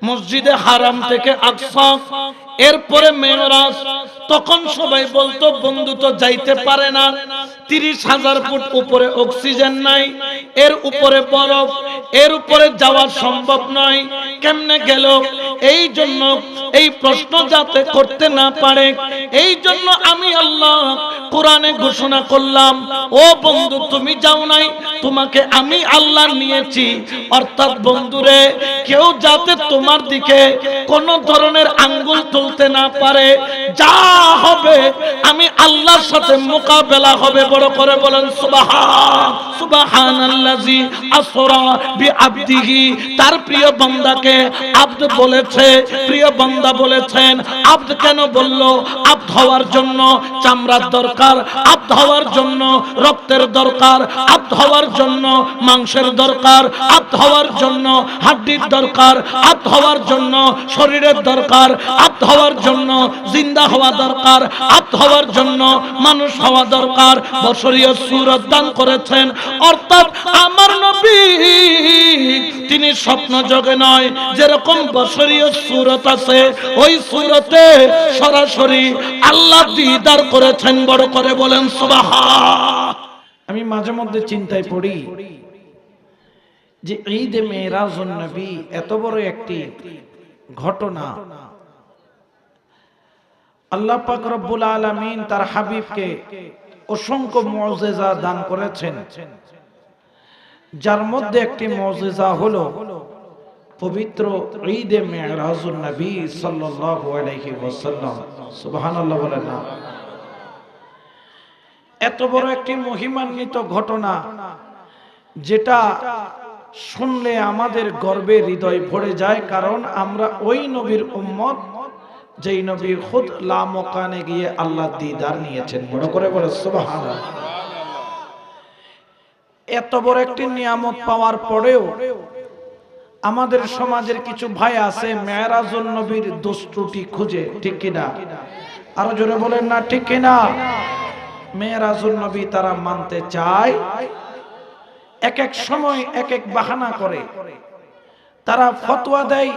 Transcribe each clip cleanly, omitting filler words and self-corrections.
মসজিদে হারাম থেকে আকসা, এরপরে মেরাজ। তখন সবাই বলতো বন্ধু তো যাইতে পারে না, 30,000 ফুট উপরে অক্সিজেন নাই, এর উপরে বরফ, এর উপরে যাওয়া সম্ভব নয়, কেমনে গেল? এই জন্য এই প্রশ্ন যাতে করতে না পারে, এই জন্য আমি আল্লাহ কোরআনে ঘোষণা করলাম, ও বন্ধু তুমি যাও নাই, তোমাকে আমি আল্লাহ নিয়েছি। অর্থাৎ বন্ধুরে, কেউ যাতে তোমার দিকে কোন ধরনের আঙ্গুল তুলতে না পারে, যা হবে আমি আল্লাহর সাথে মোকাবেলা হবে। বড় করে বলেন সুবহান, সুবহানাল্লাযী আসরা বিআবদিহি। তার প্রিয় বান্দাকে আব্দ বলেছে, প্রিয় বান্দা বলেছেন। আব্দ কেন বলল? আব্দ হওয়ার জন্য চামড়ার দরকার, আব্দ হওয়ার জন্য রক্তের দরকার, আব্দ হওয়ার জন্য মাংসের দরকার, আব্দ হওয়ার জন্য হাড্ডির দরকার, আব্দ হওয়ার জন্য শরীরের দরকার, আব্দ হওয়ার জন্য জিন্দা হওয়া দরকার, আব্দ হওয়ার জন্য মানুষ হওয়া দরকার। বশরীয় সূরত দান করেছেন। অর্থাৎ আমার নবী তিনি স্বপ্ন জগে নয়, যেরকম বশরীয় সূরত আছে, ওই সূরতে সরাসরি আল্লাহ দিদার করেছেন। বড় করে বলেন সুবহান। আমি মাঝে মধ্যে চিন্তায় পড়ি যে ঈদে মেরাজুন নবী এত বড় একটি ঘটনা, আল্লাহ পাক রব্বুল আলামিন তার হাবিবকে অসংখ্য মুজিজা দান করেছেন, যার মধ্যে একটি মুজিজা হলো পবিত্র ঈদে মেরাজুন নবী সাল্লাল্লাহু আলাইহি ওয়াসাল্লাম। সুবহানাল্লাহ বলেন না? এত বড় একটি মহিমান্বিত ঘটনা, যেটা শুনলে আমাদের গর্বে হৃদয় ভরে যায়, কারণ আমরা ওই নবীর উম্মত যেই নবী খুদ লামকানে গিয়ে আল্লাহ দিদার নিয়েছেন। বড় করে বলে সুবহানাল্লাহ। এত বড় একটি নিয়ামত পাওয়ার পরেও আমাদের সমাজের কিছু ভাই আছে মেরাজুন নবীর দোষ ত্রুটি খুঁজে, ঠিক কিনা? আরো জোরে বলেন না ঠিক কিনা? মেরাজুন নবী তারা মানতে চায়, এক এক সময় এক এক বাহানা করে। তারা ফতোয়া দেয়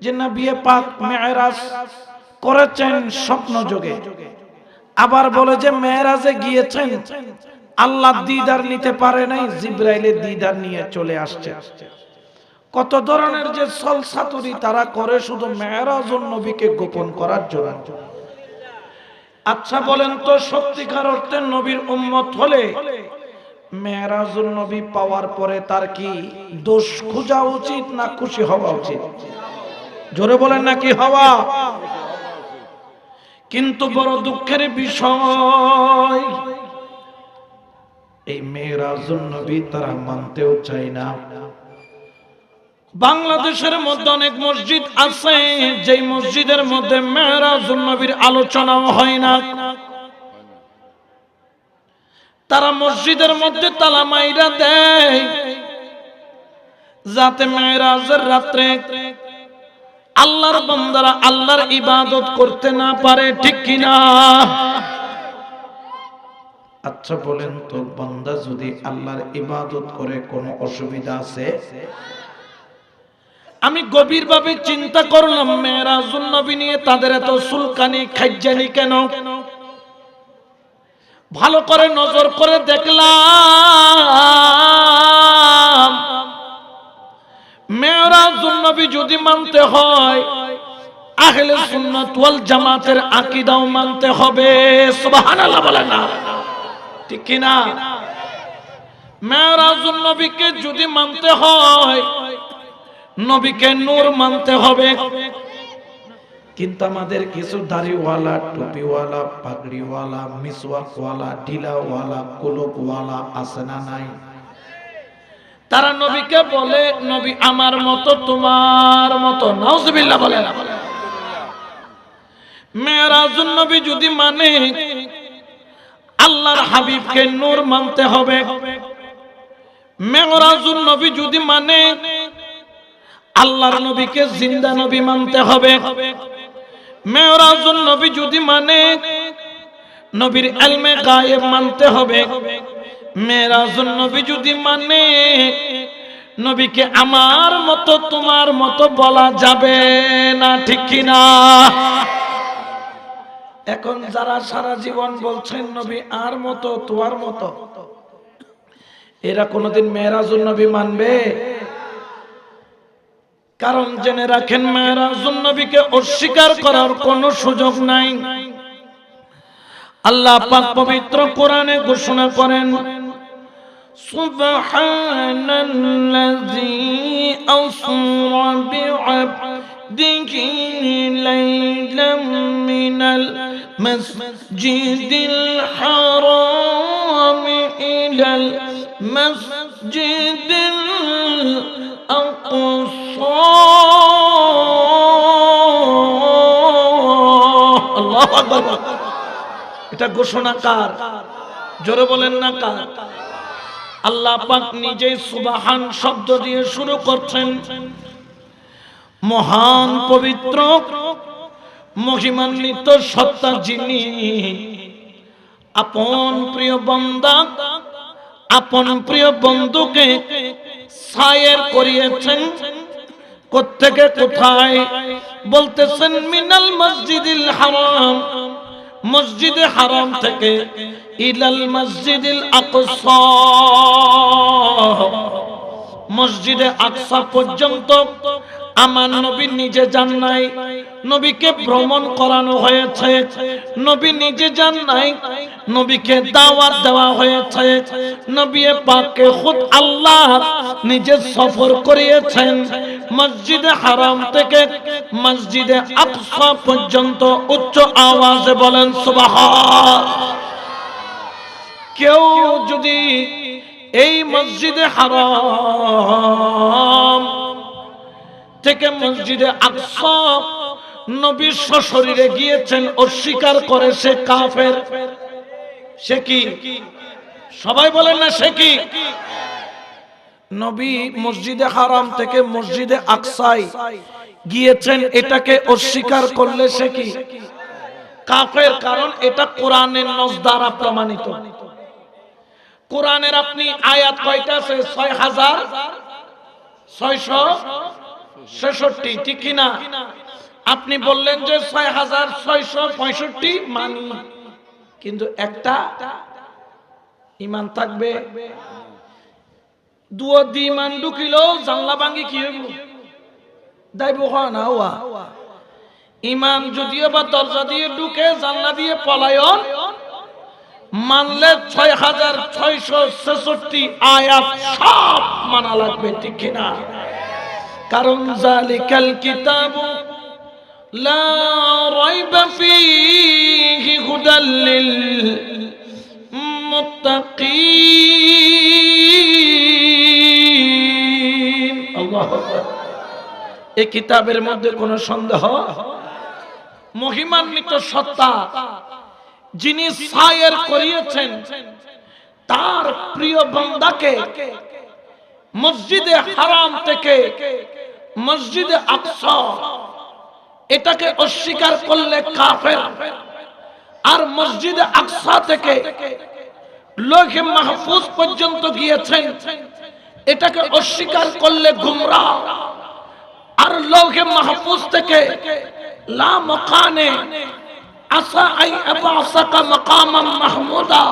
যে নবী পাক মেরাজ করেছেন স্বপ্ন যোগে, আবার বলে যে মেরাজে গিয়েছেন আল্লাহ দিদার নিতে পারে নাই, জিবরাইলের দিদার নিয়ে চলে আসছে। কত ধরনের যে সলসাতুরি তারা করে শুধু মেরাজুন নবীকে গোপন করার জন্য। আচ্ছা বলেন তো, সত্যিকার অর্থে নবীর উম্মত হলে মেরাজুন নবী পাওয়ার পরে তার কি দোষ খোঁজা উচিত না খুশি হওয়া উচিত? জোরে বলেন না কি হওয়া? কিন্তু বড় দুঃখের বিষয়, এই মেরাজুন নবী তারা মানতেও চায় না। বাংলাদেশের মধ্যে অনেক মসজিদ আছে যেই মসজিদের মধ্যে মেরাজুন নবীর আলোচনাও হয় না। তারা মসজিদের মধ্যে তালা মাইরা দেয় যাতে মেরাজের রাত্রে আল্লাহর বান্দারা আল্লাহর ইবাদত করতে না পারে, ঠিক কিনা? আচ্ছা বলেন তো, বান্দা যদি আল্লাহর ইবাদত করে কোনো অসুবিধা আছে? আমি গভীরভাবে চিন্তা করলাম মেরাজুন নবী নিয়ে তাদের এত সুলকানি খাইজানি কেন? ভালো করে নজর করে দেখলাম মেরাজুন নবী যদি মানতে হয় আহলে সুন্নাত ওয়াল জামাতের আকীদাও মানতে হবে। সুবহানাল্লাহ বলেন না ঠিক কিনা? মেরাজুন নবীকে যদি মানতে হয় নবীকে নূর মানতে হবে। কিন্তু আমাদের কিছু দাড়িওয়ালা, টুপিওয়ালা, পাগড়িওয়ালা, মিসওয়াকওয়ালা, ঢিলাওয়ালা, কুলুপওয়ালা আছে না নাই? তারা নবীকে বলে নবী আমার মতো তোমার মতো। নাউজুবিল্লাহ বলেন। মেরাজুন নবী যদি মানে আল্লাহর হাবিবকে নূর মানতে হবে। মেরাজুন নবী যদি মানে আল্লাহর নবীকে জিন্দা নবী মানতে হবে। মেরাজুন নবী যদি মানে নবীর ইলমে গায়েব মানতে হবে। মেরাজুন নবী যদি মানে নবীকে আমার মতো তোমার মতো বলা যাবে না, ঠিক কি না? এখন যারা সারা জীবন বলছেন নবী আর মতো তোমার মতো, এরা কোনোদিন মেরাজুন নবী মানবে? কারণ জেনে রাখেন, মেরাজুন নবীকে অস্বীকার করার কোনো সুযোগ নাই। আল্লাহ পাক পবিত্র কোরআনে ঘোষণা করেন, সুবহানাল্লাযী আসরা বিআবদিহি লাইলাম মিনাল মাসজিদিল হারাম ইলাল মাসজিদিল আকসা। আল্লাহু আকবার। এটা ঘোষণা কার? জোরে বলেন না কার? আল্লাহ পাক নিজেই সুবহান শব্দ দিয়ে শুরু করছেন। মহান পবিত্র মহিমান্বিত সত্তা যিনি আপন প্রিয় বান্দা আপন প্রিয় বন্ধুকে সায়ের করিয়েছেন। কোত্থেকে কোথায়? বলতেছেন মিনাল মসজিদিল হারাম, মসজিদে হারাম থেকে ইলাল মসজিদিল আকসা, মসজিদে আকসা পর্যন্ত আমার নবী নিজে যান নাই, নবীকে ভ্রমণ করানো হয়েছে। নবী নিজে যান নাই, নবীকে দাওয়াত দেওয়া হয়েছে। নবী পাককে খুদ আল্লাহ নিজে সফর করিয়েছেন। মসজিদে হারাম থেকে মসজিদে আকসা পর্যন্ত উচ্চ আওয়াজে বলেন সুবহান। কেউ যদি এই মসজিদে হারাম থেকে মসজিদে আকসা নবী সশরীরে গিয়েছেন অস্বীকার করে, সে কাফের। সে কি? সবাই বলেন না সে কি? নবী মসজিদে হারাম থেকে মসজিদে আকসায় গিয়েছেন, এটাকে অস্বীকার করলে সে কি? কাফের। কারণ এটা কোরআনের নস দ্বারা প্রমাণিত। কোরআনের আপনি আয়াত কয়টা আছে? 6666, ঠিক কিনা? আপনি বললেন যে 6665 মানি, কিন্তু একটা ইমান থাকবে। দুয়া দি ইমান ঢুকিলেও জানলা ভাঙি কি হইব? দাইব না হওয়া। ইমান যদিও বা দরজা দিয়ে ঢুকে জানলা দিয়ে পলায়ন, মানলে 6666 আয়াত সব মানা লাগবে, ঠিক কিনা? কারণ যালিকাল কিতাবু লা রাইবা ফীহি হুদাল লিল মুত্তাকিন। আল্লাহু আকবার। এই কিতাবের মধ্যে কোনো সন্দেহ? মহিমান্বিত সত্তা যিনি সায়ের করিয়েছেন তার প্রিয় বান্দাকে মসজিদে হারাম থেকে মসজিদে আকসা, এটাকে অস্বীকার করলে কাফের। আর মসজিদে আকসা থেকে লৌহে মাহফুজ পর্যন্ত গিয়েছেন, এটাকে অস্বীকার করলে গুমরাহ। আর লৌহে মাহফুজ থেকে লা মাকানে আসা আই আবাসাকা মাকামাম মাহমুদা,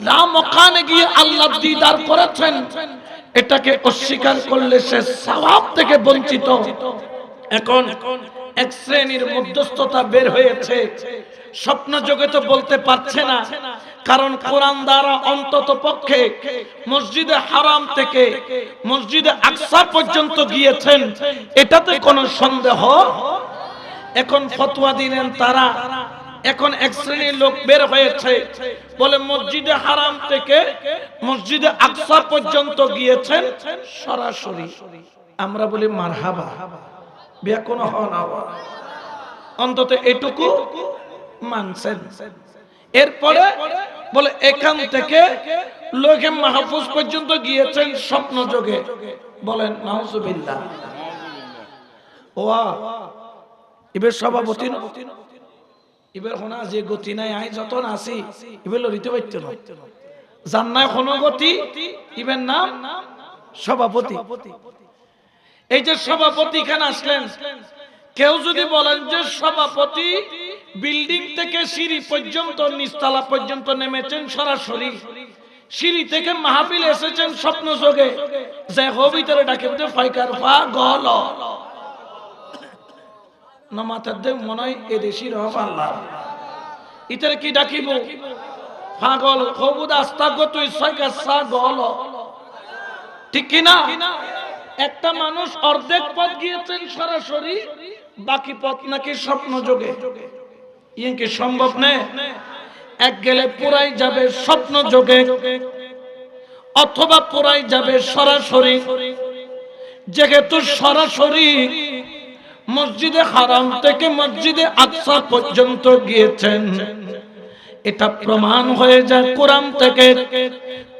লা মাকানে গিয়ে আল্লাহ দিদার করেছেন, এটাকে অস্বীকার করলে সে সওয়াব থেকে বঞ্চিত। এখন এক শ্রেণীর মধ্যস্থতা বের হয়েছে, স্বপ্ন জগতে বলতে পারছে না, কারণ কোরআন দ্বারা অন্তত পক্ষে মসজিদে হারাম থেকে মসজিদে আকসা পর্যন্ত গিয়েছেন, এটাতে কোনো সন্দেহ। এখন ফতোয়া দিলেন তারা। এখন এক শ্রেণীর লোক বের হয়েছে, বলে মসজিদে হারাম থেকে মসজিদে আকসা পর্যন্ত গিয়েছেন সরাসরি। আমরা বলি মারহাবা, বিয়া কোনো হওয়া না হওয়া, অন্তত এটুকু মানছেন। এরপরে বলে এখান থেকে লৌহে মাহফুজ পর্যন্ত গিয়েছেন স্বপ্ন যোগে। বলেন নাউজুবিল্লাহ। ওয়া এবার সভাপতি এবার হোনা যে গতি নাই, আই যতন আছি এবার লড়িতে পারত না, জান্নায় কোনো গতি, এবার নাম সভাপতি। এই যে সভাপতি এখানে আসলেন, কেউ যদি বলেন যে সভাপতি বিল্ডিং থেকে সিঁড়ি পর্যন্ত নিচতলা পর্যন্ত নেমেছেন সরাসরি, সিঁড়ি থেকে মাহফিল এসেছেন স্বপ্ন যোগে, যে ভিতরে ডাকে ফাইকার ফা গল নমাতার দেব মনে হয় এদেশি রহম আল্লাহ ইতারে কি ডাকিব পাগল খবুদ আস্তা গো তুই ছয়কার সা গল, ঠিক কিনা? একটা মানুষ অর্ধেক পথ গিয়েছেন সরাসরি, বাকি পথ নাকি স্বপ্ন যোগে। ইয়ে কি সম্ভব না? এক গেলে পুরাই যাবে স্বপ্ন যোগে, অথবা পুরাই যাবে সরাসরি। যেহেতু সরাসরি মসজিদে হারাম থেকে মসজিদে আকসা পর্যন্ত গিয়েছেন, এটা প্রমাণ হয়ে যায় কোরআন থেকে,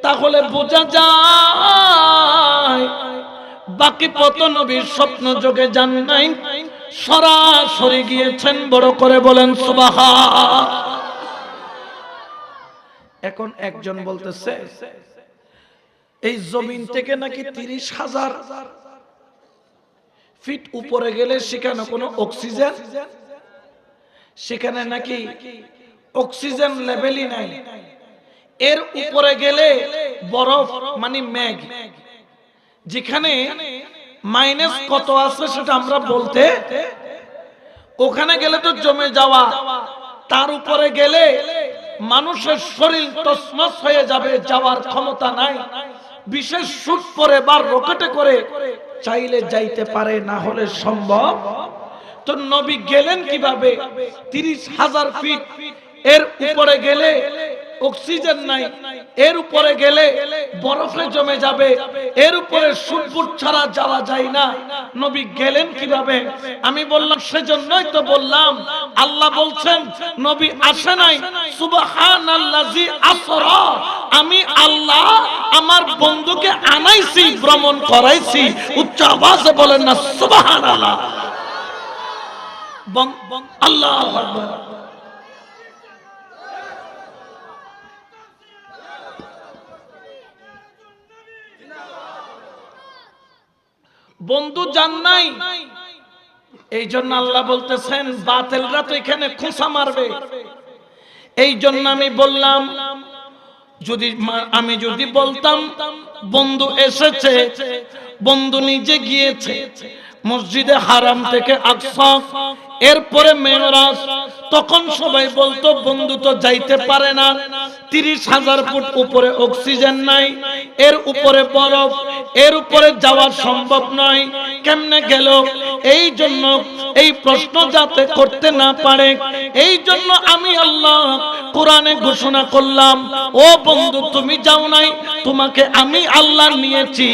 তাহলে বোঝা যায় বাকি পথ নবীর স্বপ্ন যোগে যান নাই, সরাসরি গিয়েছেন। বড় করে বলেন সুবহান। এখন একজন বলতেছে এই জমিন থেকে নাকি 30,000 ফিট উপরে গেলে সেখানে কোনো অক্সিজেন, সেখানে নাকি অক্সিজেন লেভেলই নাই। এর উপরে গেলে বরফ মানে মেঘ, যেখানে মাইনাস কত আছে সেটা আমরা বলতে, ওখানে গেলে তো জমে যাওয়া, তার উপরে গেলে মানুষের শরীর তছনছ হয়ে যাবে, যাওয়ার ক্ষমতা নাই। বিশেষ শুট পরে বা রকেটে করে চাইলে যাইতে পারে, না হলে সম্ভব। তো নবী গেলেন কিভাবে? 30,000 ফিট। এর উপরে গেলে অক্সিজেন নাই, এর উপরে গেলে বরফে জমে যাবে, এর উপরে শুটবুট ছাড়া যাওয়া যায় না। নবী গেলেন কিভাবে? আমি বললাম সেজন্যই তো বললাম, আল্লাহ বলছেন নবী আসে নাই, সুবহানাল্লাযী আসরা, আমি আল্লাহ আমার বন্ধুকে আনাইছি, ভ্রমণ করাইছি। উচ্চ আওয়াজে বলেন না সুবহানাল্লাহ, আল্লাহু আকবার। বন্ধু জান নাই, এই জন্য আল্লাহ বলতেছেন বাতিলরা তো এখানে খোঁচা মারবে। এই জন্য আমি বললাম, আমি যদি বলতাম বন্ধু এসেছে, বন্ধু নিজে গিয়েছে মসজিদে হারাম থেকে আকসা, এরপরে মেরাজ, তখন সবাই বলতো বন্ধু তো যাইতে পারে না, 30,000 ফুট উপরে অক্সিজেন নাই, এর উপরে বরফ, এর উপরে যাওয়া সম্ভব নয়, কেমনে গেল? এই জন্য এই প্রশ্ন যাতে করতে না পারে, এই জন্য আমি আল্লাহ কোরআনে ঘোষণা করলাম, ও বন্ধু তুমি যাও নাই, তোমাকে আমি আল্লাহ নিয়েছি।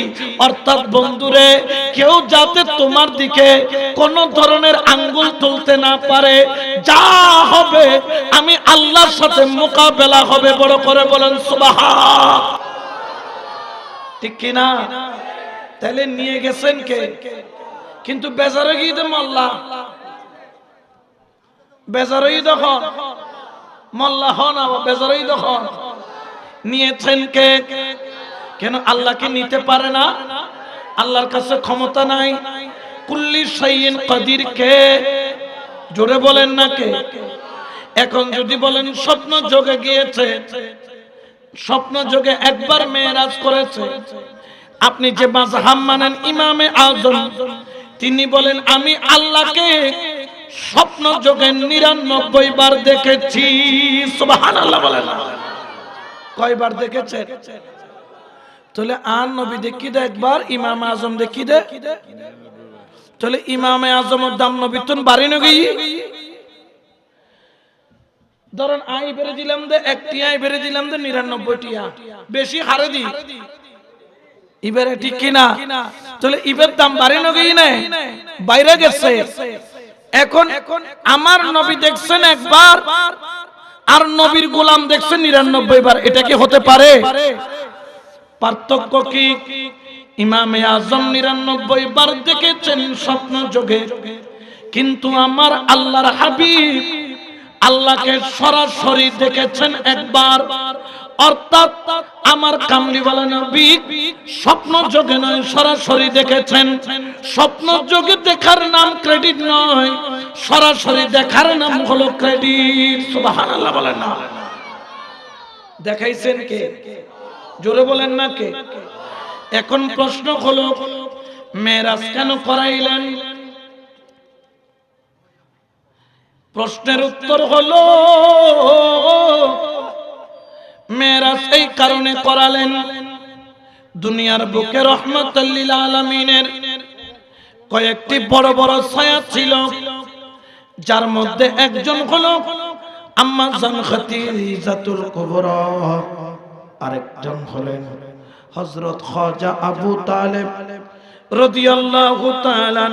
অর্থাৎ বন্ধুরে, কেউ যাতে তোমার দিকে কোন ধরনের আঙ্গুল তুলতে না পারে, যা হবে আমি আল্লাহর সাথে মোকাবেলা হবে। বড় করে বলেন সুবহান, ঠিক কিনা? তাহলে নিয়ে গেছেন কে? কিন্তু বেজারে গিয়ে তো মোল্লা, বেজারই তখন মোল্লা হন, বেজারই তখন নিয়েছেন কে? কেন আল্লাহকে নিতে পারে না? আল্লাহর কাছে ক্ষমতা নাই? কুল্লি শাইইন কাদির কে? জোরে বলেন না কে? এখন যদি বলেন স্বপ্ন যোগে গিয়েছে, স্বপ্ন যোগে একবার মেরাজ করেছে, আপনি যে মাযহাব মানেন ইমামে আযম, তিনি বলেন আমি আল্লাহকে স্বপ্ন যোগে 99 বার দেখেছি। সুবহানাল্লাহ বলেন। কয়বার দেখেছেন? তাহলে আর নবী দেখি দে একবার, ইমাম আযম দেখি দে, তাহলে ইমামে আযমের দাম নবী তুন বাড়ি নগি। ধরেন আই বেরে দিলাম দে, একটি আই বেরে দিলাম দে 99 টিয়া, বেশি হারে দি ইবারে, ঠিক কিনা? তাহলে ইবের দাম বাড়ি নগি না, বাইরে গেছে। এখন আমার নবী দেখছেন একবার, আর নবীর গোলাম দেখছেন 99 বার, এটা কি হতে পারে? পার্থক্য কি? ইমামে আযম 99 বার দেখেছেন স্বপ্ন যোগে, কিন্তু আমার আল্লাহর হাবিব আল্লাহকে সরাসরি দেখেছেন একবার। অর্থাৎ আমার কামলিওয়ালা নবী স্বপ্ন যোগে নয় সরাসরি দেখেছেন। স্বপ্ন যোগে দেখার নাম ক্রেডিট নয়, সরাসরি দেখার নাম হলো ক্রেডিট। সুবহানাল্লাহ বলেন না। দেখাইছেন কে? জোরে বলেন না কে? এখন প্রশ্ন হলো মেরাজ কেন করাইলেন? প্রশ্নের উত্তর হলো মেরাজ এই কারণে করালেন, দুনিয়ার বুকে রহমাতুল লিল আলামিনের কয়েকটি বড় বড় ছায়া ছিল, যার মধ্যে একজন হলো আম্মা জান খাদিজাতুল কুবরা, আরেকজন হলেন হযরত খাজা আবু তালেব রাদিয়াল্লাহু তাআলা।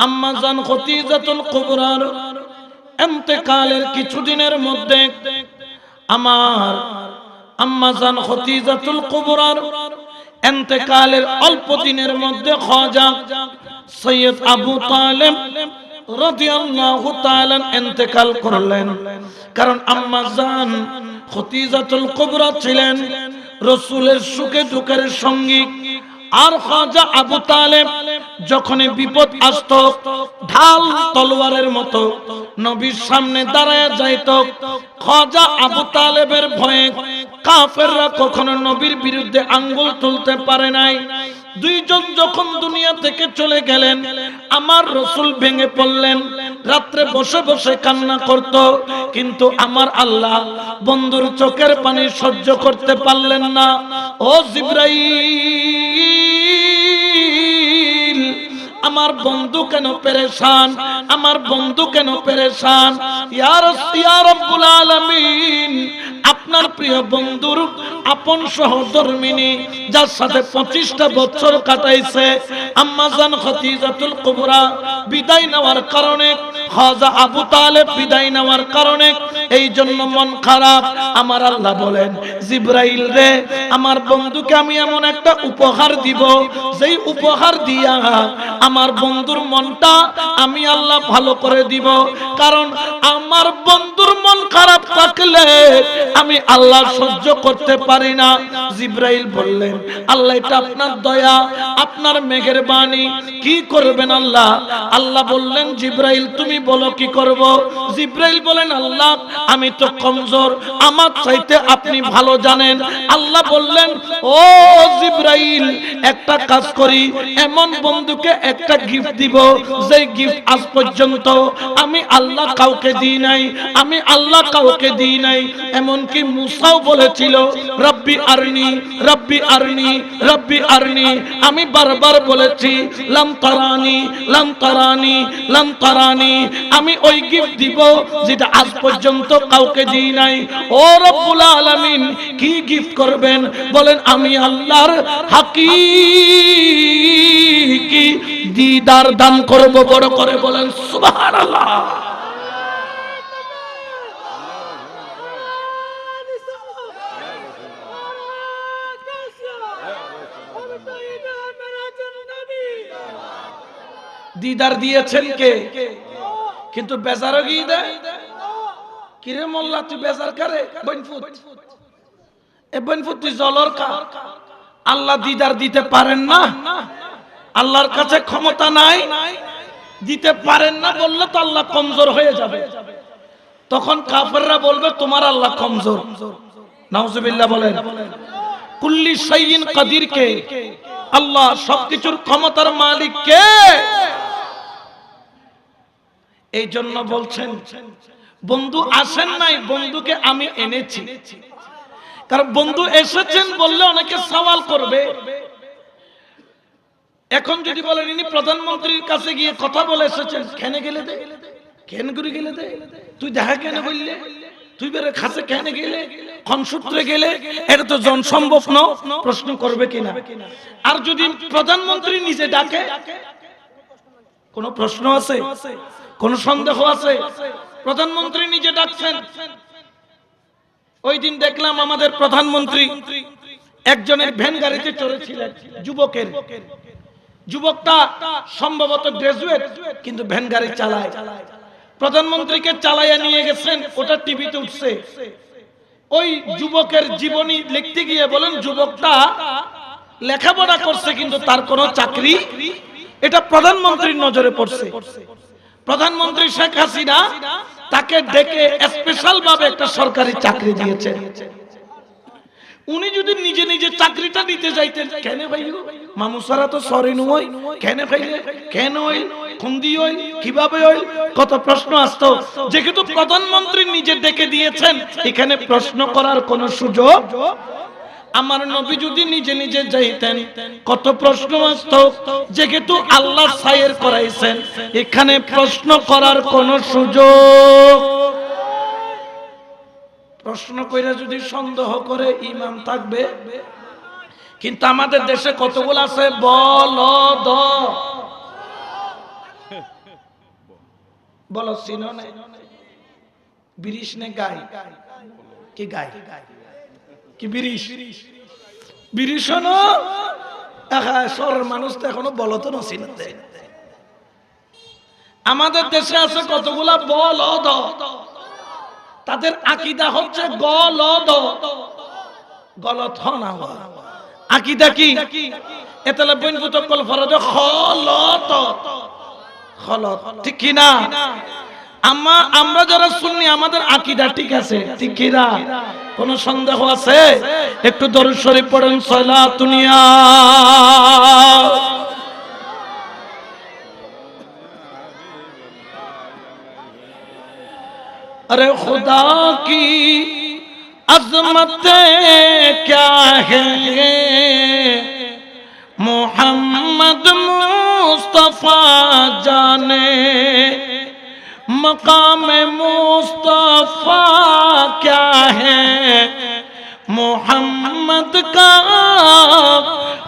আম্মা জান খাদিজাতুল কুবরার ইন্তেকালের কিছুদিনের মধ্যে আমার আম্মা জান খাদিজাতুল কুবরার ইন্তেকালের অল্প দিনের মধ্যে খাজা সৈয়দ আবু তালেব রাদিয়াল্লাহু তাআলা ইন্তেকাল করলেন। কারণ আম্মা জান খাদিজাতুল কুবরা ছিলেন রাসূলের সুখে দুঃখের সঙ্গী, আর খাজা আবু তালেব যখনই বিপদ আসতো ঢাল তলোয়ারের মতো নবীর সামনে দাঁড়ায় যাইত। খাজা আবু তালেবের ভয়ে কাফেররা কখনো নবীর বিরুদ্ধে আঙ্গুল তুলতে পারে নাই। দুইজন যখন দুনিয়া থেকে চলে গেলেন, আমার রাসূল ভেঙে পড়লেন, রাত্রে বসে বসে কান্না করত, কিন্তু আমার আল্লাহ বন্ধুর চোখের পানি সহ্য করতে পারলেন না। ও জিবরাইল, আমার বন্ধু কেন পেরেশান, আমার বন্ধু কেন পেরেশান? ইয়া রাব্বুল আলামিন, আপনার প্রিয় বন্ধুর আপন সহধর্মিনী, যার সাথে 25টা বছর কাটাইছে, আম্মা জান খাদিজাতুল কুবরা বিদায় নেওয়ার কারণে, খাজা আবু তালেব বিদায় নেওয়ার কারণে এই জন্য মন খারাপ। আমার আল্লাহ বলেন, জিবরাইল রে, আমার বন্ধুকে আমি এমন একটা উপহার দিব, যেই উপহার দিয়া আমার বন্ধুর মনটা আমি আল্লাহ ভালো করে দিব। কারণ আমার বন্ধুর মন খারাপ থাকলে আমি আল্লাহ সহ্য করতে পারি না। জিবরাইল বললেন, আল্লাহ এটা আপনার দয়া, আপনার মেহেরবানি, কি করবেন আল্লাহ? আল্লাহ বললেন, জিবরাইল তুমি বলো কি করব? জিবরাইল বলেন, আল্লাহ আমি তো কমজোর, আমার চাইতে আপনি ভালো জানেন। আল্লাহ বললেন, ও জিবরাইল একটা কাজ করি, এমন বন্ধুকে একটা গিফট দিব, যেই গিফট আজ পর্যন্ত আমি আল্লাহ কাউকে দিই নাই, আমি আল্লাহ কাউকে দিই নাই। এমনকি মুসাও বলেছিল, রব্বি আরনি, রব্বি আরনি, রব্বি আরনি। আমি বারবার বলেছি, লাম তারানি, লাম তারানি, লাম তারানি। আমি ওই গিফট দিব যেটা আজ পর্যন্ত কাউকে দিই নাই। ও রব্বুল আলামিন, কি গিফট করবেন? বলেন, আমি আল্লাহর হাকিকি দিদার দান করব। বড় করে বলেন সুবহানাল্লাহ। দিদার দিয়েছেন কে? কিন্তু বেজারও গিয়ে দেয়। কিরে মোল্লা, তুই বেজার কারে? বনফুত এ বনফুত, তুই জলর কা? আল্লাহ দিদার দিতে পারেন না, আল্লাহর কাছে ক্ষমতা নাই, দিতে পারেন না বললে তো আল্লাহ কমজোর হয়ে যাবে। তখন কাফেররা বলবে তোমার আল্লাহ কমজোর। নাউজুবিল্লাহ বলেন। কুল্লি শাইইন কাদির কে? আল্লাহ সবকিছুর ক্ষমতার মালিক কে? এই জন্য বলছেন, বন্ধু আসেন নাই, বন্ধুকে আমি এনেছি। কারণ বন্ধু এসেছেন বললে অনেকে সওয়াল করবে। এখন যদি বলেন ইনি প্রধানমন্ত্রীর কাছে গিয়ে কথা বলে এসেছেন, কেনে গেলে দে, কেন করে গেলে দে, তুই দেখা কেন বললে, তুই বেরে খাসে কেন গেলে, কোন সূত্রে গেলে, এটা তো জন সম্ভব না, প্রশ্ন করবে কিনা? আর যদি প্রধানমন্ত্রী নিজে ডাকে, কোন প্রশ্ন আছে, কোন সন্দেহ আছে? প্রধানমন্ত্রী নিজে ডাকছেন। ওই দিন দেখলাম আমাদের প্রধানমন্ত্রী একজনের ভ্যান গাড়িতে চড়েছিলেন, যুবকের। যুবকটা সম্ভবত গ্রাজুয়েট, কিন্তু ভ্যান গাড়ি চালায়। প্রধানমন্ত্রীকে চালাইয়া নিয়ে গেছেন, ওটা টিভিতে উঠছে। ওই যুবকের জীবনী লিখতে গিয়ে বলেন যুবকটা লেখাপড়া করছে কিন্তু তার কোনো চাকরি, এটা প্রধানমন্ত্রীর নজরে পড়ছে। প্রধানমন্ত্রী শেখ হাসিনা তাকে ডেকে স্পেশাল ভাবে একটা সরকারি চাকরি দিয়েছে। উনি যদি নিজে নিজে চাকরিটা নিতে যাইতেন, কেন ভাই মামুসারা তো সরি নয়, কেন ভাইলে, কেন হইল, খুন্দি হইল, কিভাবে হইল, কত প্রশ্ন আসতো। যেহেতু প্রধানমন্ত্রী নিজে ডেকে দিয়েছেন, এখানে প্রশ্ন করার কোনো সুযোগ। আমার নবী যদি নিজে নিজে যাইতেন, কত প্রশ্ন আসতো। যেহেতু আল্লাহ সায়ের করাইছেন, এখানে প্রশ্ন করার কোনো সুযোগ। প্রশ্ন কইরা যদি সন্দেহ করে ইমাম থাকবে। কিন্তু আমাদের দেশে কতগুলো আছে বলদ, বলো চিনো না, বিরিশ নে গাই, কি গাই, কি বিরিশ, বিরিশ না শহরের মানুষ তো এখনো বলদ না চিনতে। আমাদের দেশে আছে কতগুলা বলদ, তাদের আকীদা হচ্ছে গলদ, গলত না আকীদা কি এতলা বইন ফুতকল ফরজ খলত, খলত ঠিক কি না? আমরা যারা সুন্নি আমাদের আকীদা ঠিক আছে, ঠিক কি না? কোন সন্দেহ আছে? একটু দরুদ শরীফ পড়েন, সালাতুন ইয়া अरे खुदा की अज़मत क्या है, मोहम्मद मुस्तफा जाने मकाम मुस्तफा क्या है, मोहम्मद का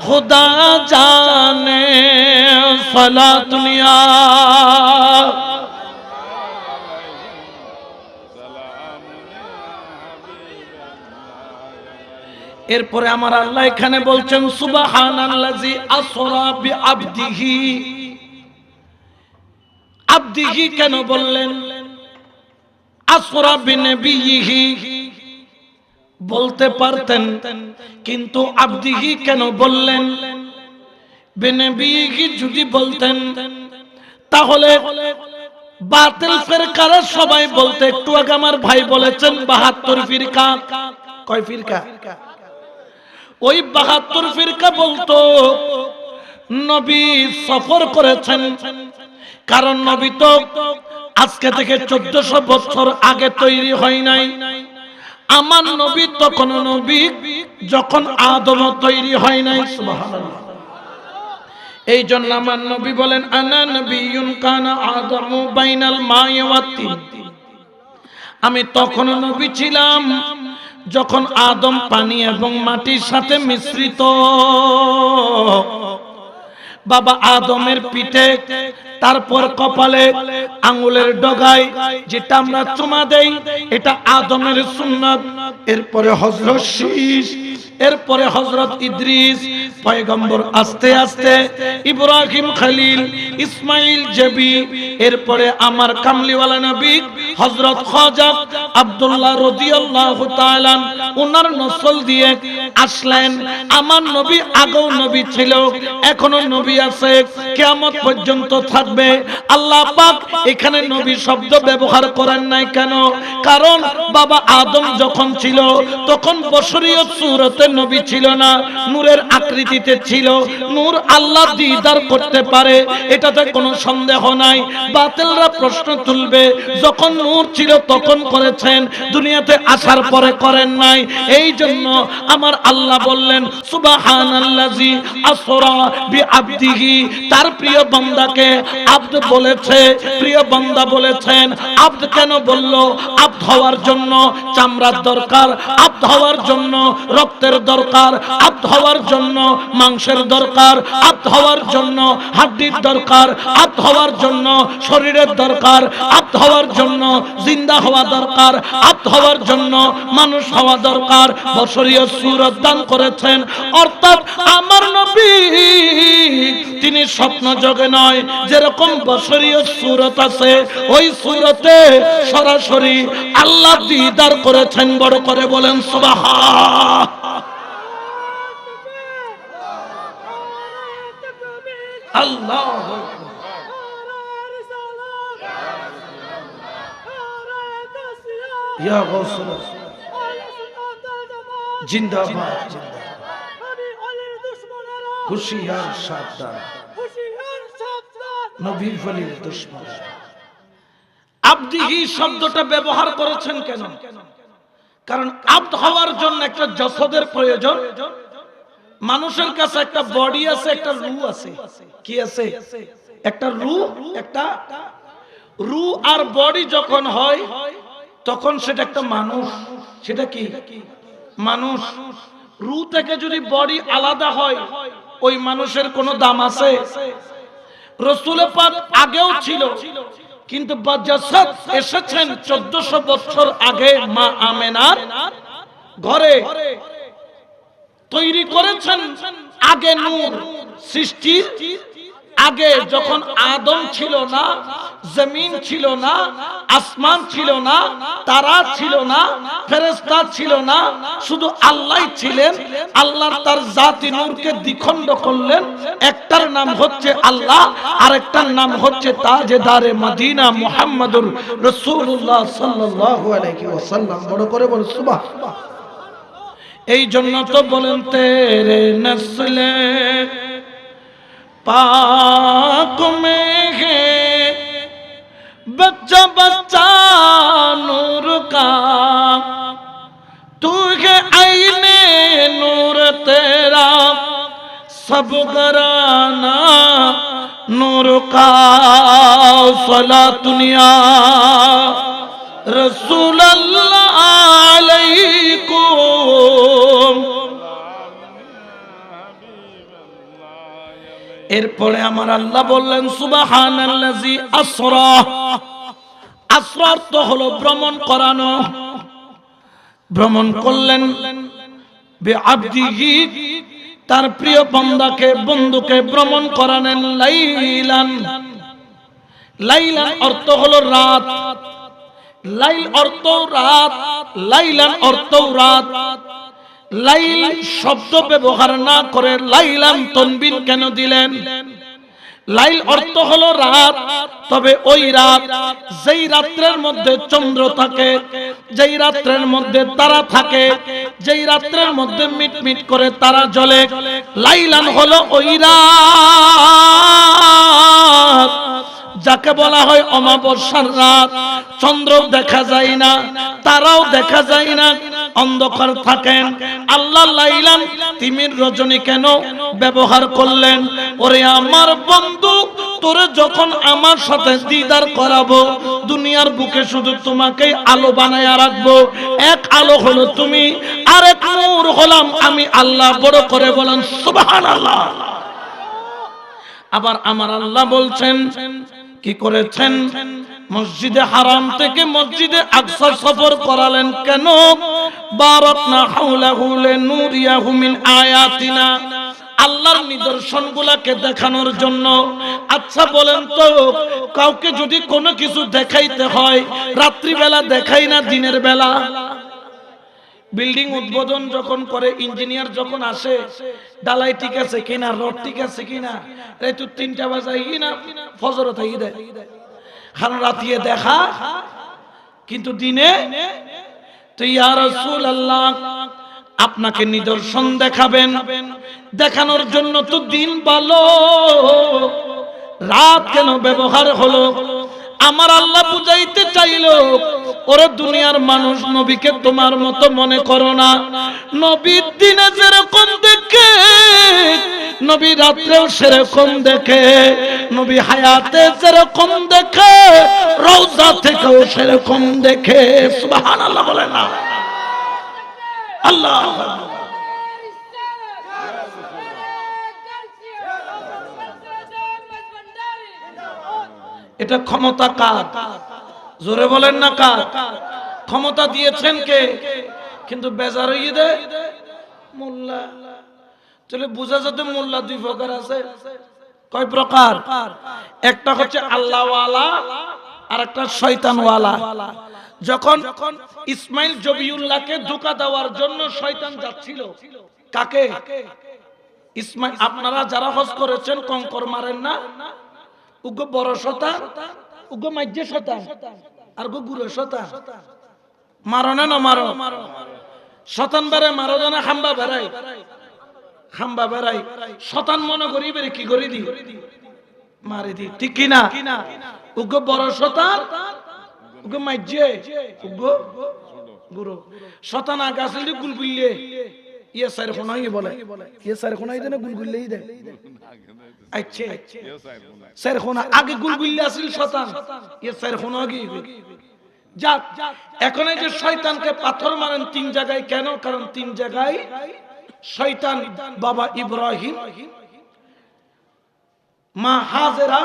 खुदा जाने सलातुन या। এরপরে আমার আল্লাহ এখানে বলছেন সুবহানাল্লাযী আসরা বিআবদিহি। আবদিহি কেন বললেন? আসরা বিনবিয়িহি বলতে পারতেন, কিন্তু আবদিহি কেন বললেন? বিনবিয়িহি যদি বলতেন তাহলে বাতিল ফিরকারা সবাই বলতে, একটু আগে আমার ভাই বলেছেন ৭২ ফিরকা। কয় ফিরকা? ওই ৭২ ফিরকা বলতো নবী সফর করেছেন, কারণ নবী তো আজকে থেকে ১৪০০ বছর আগে তৈরি হয় নাই। আমার নবী তখন নবী যখন আদম তৈরি হয় নাই। সুবহানাল্লাহ। এই জন্য আমার নবী বলেন আনা নবিয়ুন কানা আদমু বাইনাল মাই ওয়াত তিন। আমি তখন নবী ছিলাম যখন আদম পানি এবং মাটির সাথে মিশ্রিত। বাবা আদমের পিঠে, তারপর কপালে, আঙ্গুলের ডগায় যেটা আমরা চুমা দেই, এটা আদমের সুন্নাত। এরপরে হযরত শীশ, এরপরে হযরত ইদ্রিস পয়গম্বর, আস্তে আস্তে ইব্রাহিম খলিল, ইসমাইল জবি, এরপরে আমার কামলিওয়ালা নবী হযরত খাজা আব্দুল্লাহ রাদিয়াল্লাহু তাআলা ওনার নসল দিয়ে আসলেন। আমার নবী আগেও নবী ছিল, এখনো নবী আছে, কিয়ামত পর্যন্ত থাকবে। আল্লাহ পাক এখানে নবী শব্দ ব্যবহার করেন নাই কেন? কারণ বাবা আদম যখন ছিল তখন বশরিয়ত সূরতে নবী ছিল না, নূরের আকৃতিতে ছিল। নূর আল্লাহ দিদার করতে পারে, এটাতে কোনো সন্দেহ নাই। বাতিলরা প্রশ্ন তুলবে, যখন নূর ছিল তখন করেছেন, দুনিয়াতে আসার পরে করেন নাই। এই জন্য আমার আল্লাহ বললেন সুবহানাল্লাযী আসরা বিআবদিহি। তার প্রিয় বান্দাকে আব্দ বলেছে, প্রিয় বান্দা বলেছেন। আব্দ কেন বলল? আব্দ হওয়ার জন্য চামড়ার দরকার, আব্দ হওয়ার জন্য রক্তের দরকার, আব্দ হওয়ার জন্য মাংসের দরকার, আব্দ হওয়ার জন্য হাড্ডির দরকার, আব্দ হওয়ার জন্য শরীরের দরকার, আব্দ হওয়ার জন্য জিন্দা হওয়া দরকার, আব্দ হওয়ার জন্য মানুষ হওয়া দরকার। বশরীয় সূরত সুরত দান করেছেন। অর্থাৎ আমার নবী তিনি স্বপ্ন জগে নয়, যেরকম বশরীয় সুরত আছে ওই সুরতে সরাসরি আল্লাহ দিদার করেছেন। বড় করে বলেন সুবহান। আল্লাহ ইয়া গৌসুল জিন্দাবাদ, হুশিয়ার সাবধান, নবীর ওলির দুশমন। আবদিহি শব্দটা ব্যবহার করেছেন কেন? কারণ আব্দ হওয়ার জন্য একটা জসদের প্রয়োজন। মানুষের কাছে একটা বডি আছে, একটা রূহ আছে। কি আছে? একটা রূহ, একটা রূহ আর বডি যখন হয় তখন সেটা একটা মানুষ। সেটা কি? মানুষ। রূহ থেকে যদি বডি আলাদা হয় ওই মানুষের কোনো দাম আছে? রাসূল পাক আগেও ছিল, কিন্তু বাজাসাদ এসেছেন 1400 বছর আগে মা আমেনার ঘরে। তৈরি করেছেন আগে নূর সৃষ্টির আগে, যখন আদম ছিল না, জমিন ছিল না, আসমান ছিল না, তারা ছিল না, ফেরেশতা ছিল না, শুধু আল্লাহই ছিলেন। আল্লাহ তার জাতি নূরকে দ্বিখণ্ড করলেন। একটার নাম হচ্ছে আল্লাহ, আরেকটার নাম হচ্ছে তাজেদারে মদিনা মুহাম্মদুর রাসূলুল্লাহ সাল্লাল্লাহু আলাইহি ওয়াসাল্লাম। বড় করে বল সুবহান। এই জন্য তো বলেন তেরে নসলে पाक में है बच्चा बच्चा नूर का, तू है आईने नूर तेरा, सब घराना नूर का। सला दुनिया रसूल अल्लाह अलैकुम। এরপরে আমার আল্লাহ বললেন সুবহানাল্লাযী আসরা। আসরা অর্থ হলো ভ্রমণ করানো। ভ্রমণ করলেন বিআবদিহি, তার প্রিয় বান্দাকে, বন্ধুকে ভ্রমণ করালেন লাইলান। লাইলান অর্থ হলো রাত। লাইল অর্থ রাত, লাইলান অর্থ রাত। লাইল শব্দ ব্যবহার না করে লাইলান তনবিন কেন দিলেন? লাইল অর্থ হলো রাত, তবে ওই রাত যেই রাত্রের মধ্যে চন্দ্র থাকে, যেই রাত্রের মধ্যে তারা থাকে, যেই রাত্রের মধ্যে মিটমিট করে তারা জ্বলে, লাইলান হলো ওই রাত যাকে বলা হয় অমাবস্যার রাত। চন্দ্র দেখা যায় না, তারাও দেখা যায় না, অন্ধকার থাকেন। আল্লাহ লাইলান তিমির রজনী কেন ব্যবহার করলেন? ওরে আমার বন্ধু, তোরে যখন আমার সাথে দিদার করাবো, দুনিয়ার বুকে শুধু তোমাকেই আলো বানায়া রাখবো। এক আলো হলো তুমি, আরেক নূর হলাম আমি আল্লাহ। বড় করে বলেন সুবহানাল্লাহ। আবার আমার আল্লাহ বলছেন কি করেছেন? মসজিদে হারাম থেকে মসজিদে আকসা সফর করালেন কেন? বারাকনা হাওলাহু লিনুরিয়াহু মিন আয়াতিনা, আল্লাহর নিদর্শনগুলোকে দেখানোর জন্য। আচ্ছা বলেন তো, কাউকে যদি কোনো কিছু দেখাইতে হয় রাত্রি বেলা দেখাই না দিনের বেলা? বিল্ডিং উদ্বোধন যখন করে, ইঞ্জিনিয়ার যখন আসে, ডালাই ঠিক আছে কিনা, রড ঠিক আছে কিনা, এই তো 3টা বাজাই কিনা, ফজর থাকি দেয়, কারণ রাতিয়ে দেখা কিন্তু দিনে। তো ইয়া রাসূলুল্লাহ, আপনাকে নিদর্শন দেখাবেন, দেখানোর জন্য তো দিন ভালো, রাত কেন ব্যবহার হলো? আমার আল্লাহ বুঝাইতে চাইলো, ওরে দুনিয়ার মানুষ, নবীকে তোমার মতো মনে করো না। নবী দিনে যেরকম দেখে, নবী রাত্রেও সেরকম দেখে, নবী হায়াতে যেরকম দেখে, রওজা থেকেও সেরকম দেখে। সুবহানাল্লাহ বলে না? আল্লাহ এটা ক্ষমতা কার? জোরে বলেন না কার? ক্ষমতা দিয়েছেন কে? কিন্তু বেজার হয়ে দেয় মোল্লা। চলে বুঝা যাতে মোল্লা দুই প্রকার আছে। কয় প্রকার? একটা হচ্ছে আল্লাহওয়ালা আর একটা শয়তানওয়ালা। যখন ইসমাইল জবিউল্লাহকে ধোঁকা দেওয়ার জন্য শয়তান যাচ্ছিল, কাকে? ইসমাইল। আপনারা যারা হজ করেছেন কঙ্কর মারেন না? উগ্র বড় শতান, উগ্র মাইজে শতান, আর গো গুরু শতান। মারো না? না মারো। শতান বেড়ে মারো জানা হাম্বা বেড়াই, হাম্বা বেড়াই। শতান মনে করি বেড়ে কি করে দি? মারি দি। ঠিক কিনা? উগ্র বড় শতান, উগ্র মাইজে, উগ্র গুরু শতান। আগে আসলে গুলগুলিয়ে ইয়ে স্যার কোনাই বলে, ইয়ে স্যার কোনাই দেন গুলগুলিয়েই দেয়। আচ্ছা স্যার কোনা আগে গুলগুলিয়ে আসিল শতান, ইয়ে স্যার কোনা আগে যাক। এখন এই যে শয়তানকে পাথর মারেন তিন জায়গায়, কেন? কারণ তিন জায়গায় শয়তান বাবা ইব্রাহিম, মা হাজেরা,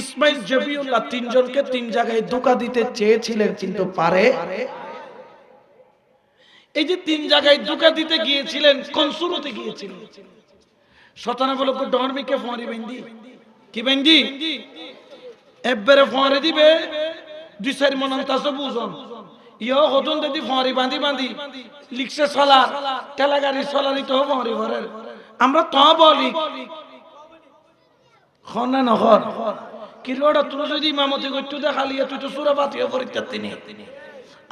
ইসমাইল জবিউল্লাহ তিনজনকে তিন জায়গায় ধোঁকা দিতে চেয়েছিলেন, কিন্তু পারে। এই যে তিন জায়গায় ধোঁকা দিতে গিয়েছিলেন, কোন শুরুতে গিয়েছিলেন? শতানে বলো ডরমিকে ফোয়ারি বেন্দি, কি বেন্দি? এবারে ফোয়ারি দিবে দুই চারি মনান্তাছে বুঝন। ইও হতন যদি ফোয়ারি বাঁধি বাঁধি লিখছে চলার, ঠেলা গাড়ি চলানি তো ফোয়ারি ঘরের। আমরা তো বলি খনা নহর কিলোটা তুই যদি ইমামতি করতে দেখালিয়ে তুই তো সুরা বাতিও পরীক্ষা তিনি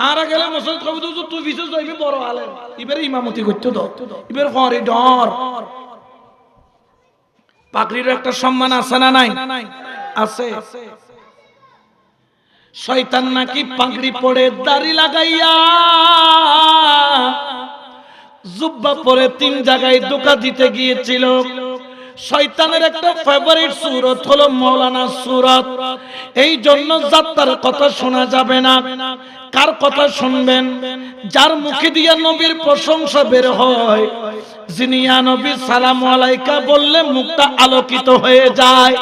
আর গেলে মসজিদ কবি তো তুই বিশেষ যাইবি বড় আলেম, এবারে ইমামতি করতে দাও, এবারে ফরি ডর। পাগড়ির একটা সম্মান আছে না নাই? আছে। শয়তান নাকি পাগড়ি পরে দাড়ি লাগাইয়া জুব্বা পরে তিন জায়গায় ধোঁকা দিতে গিয়েছিল। শয়তানের একটা ফেভারিট সূরত হলো মাওলানা সূরত। এই জন্য যাত্রার কথা শোনা যাবে না। কার কথা শুনবেন? যার মুখে দিয়া নবীর প্রশংসা বের হয়, যিনি ইয়া নবী সালাম আলাইকা বললে মুখটা আলোকিত হয়ে যায়।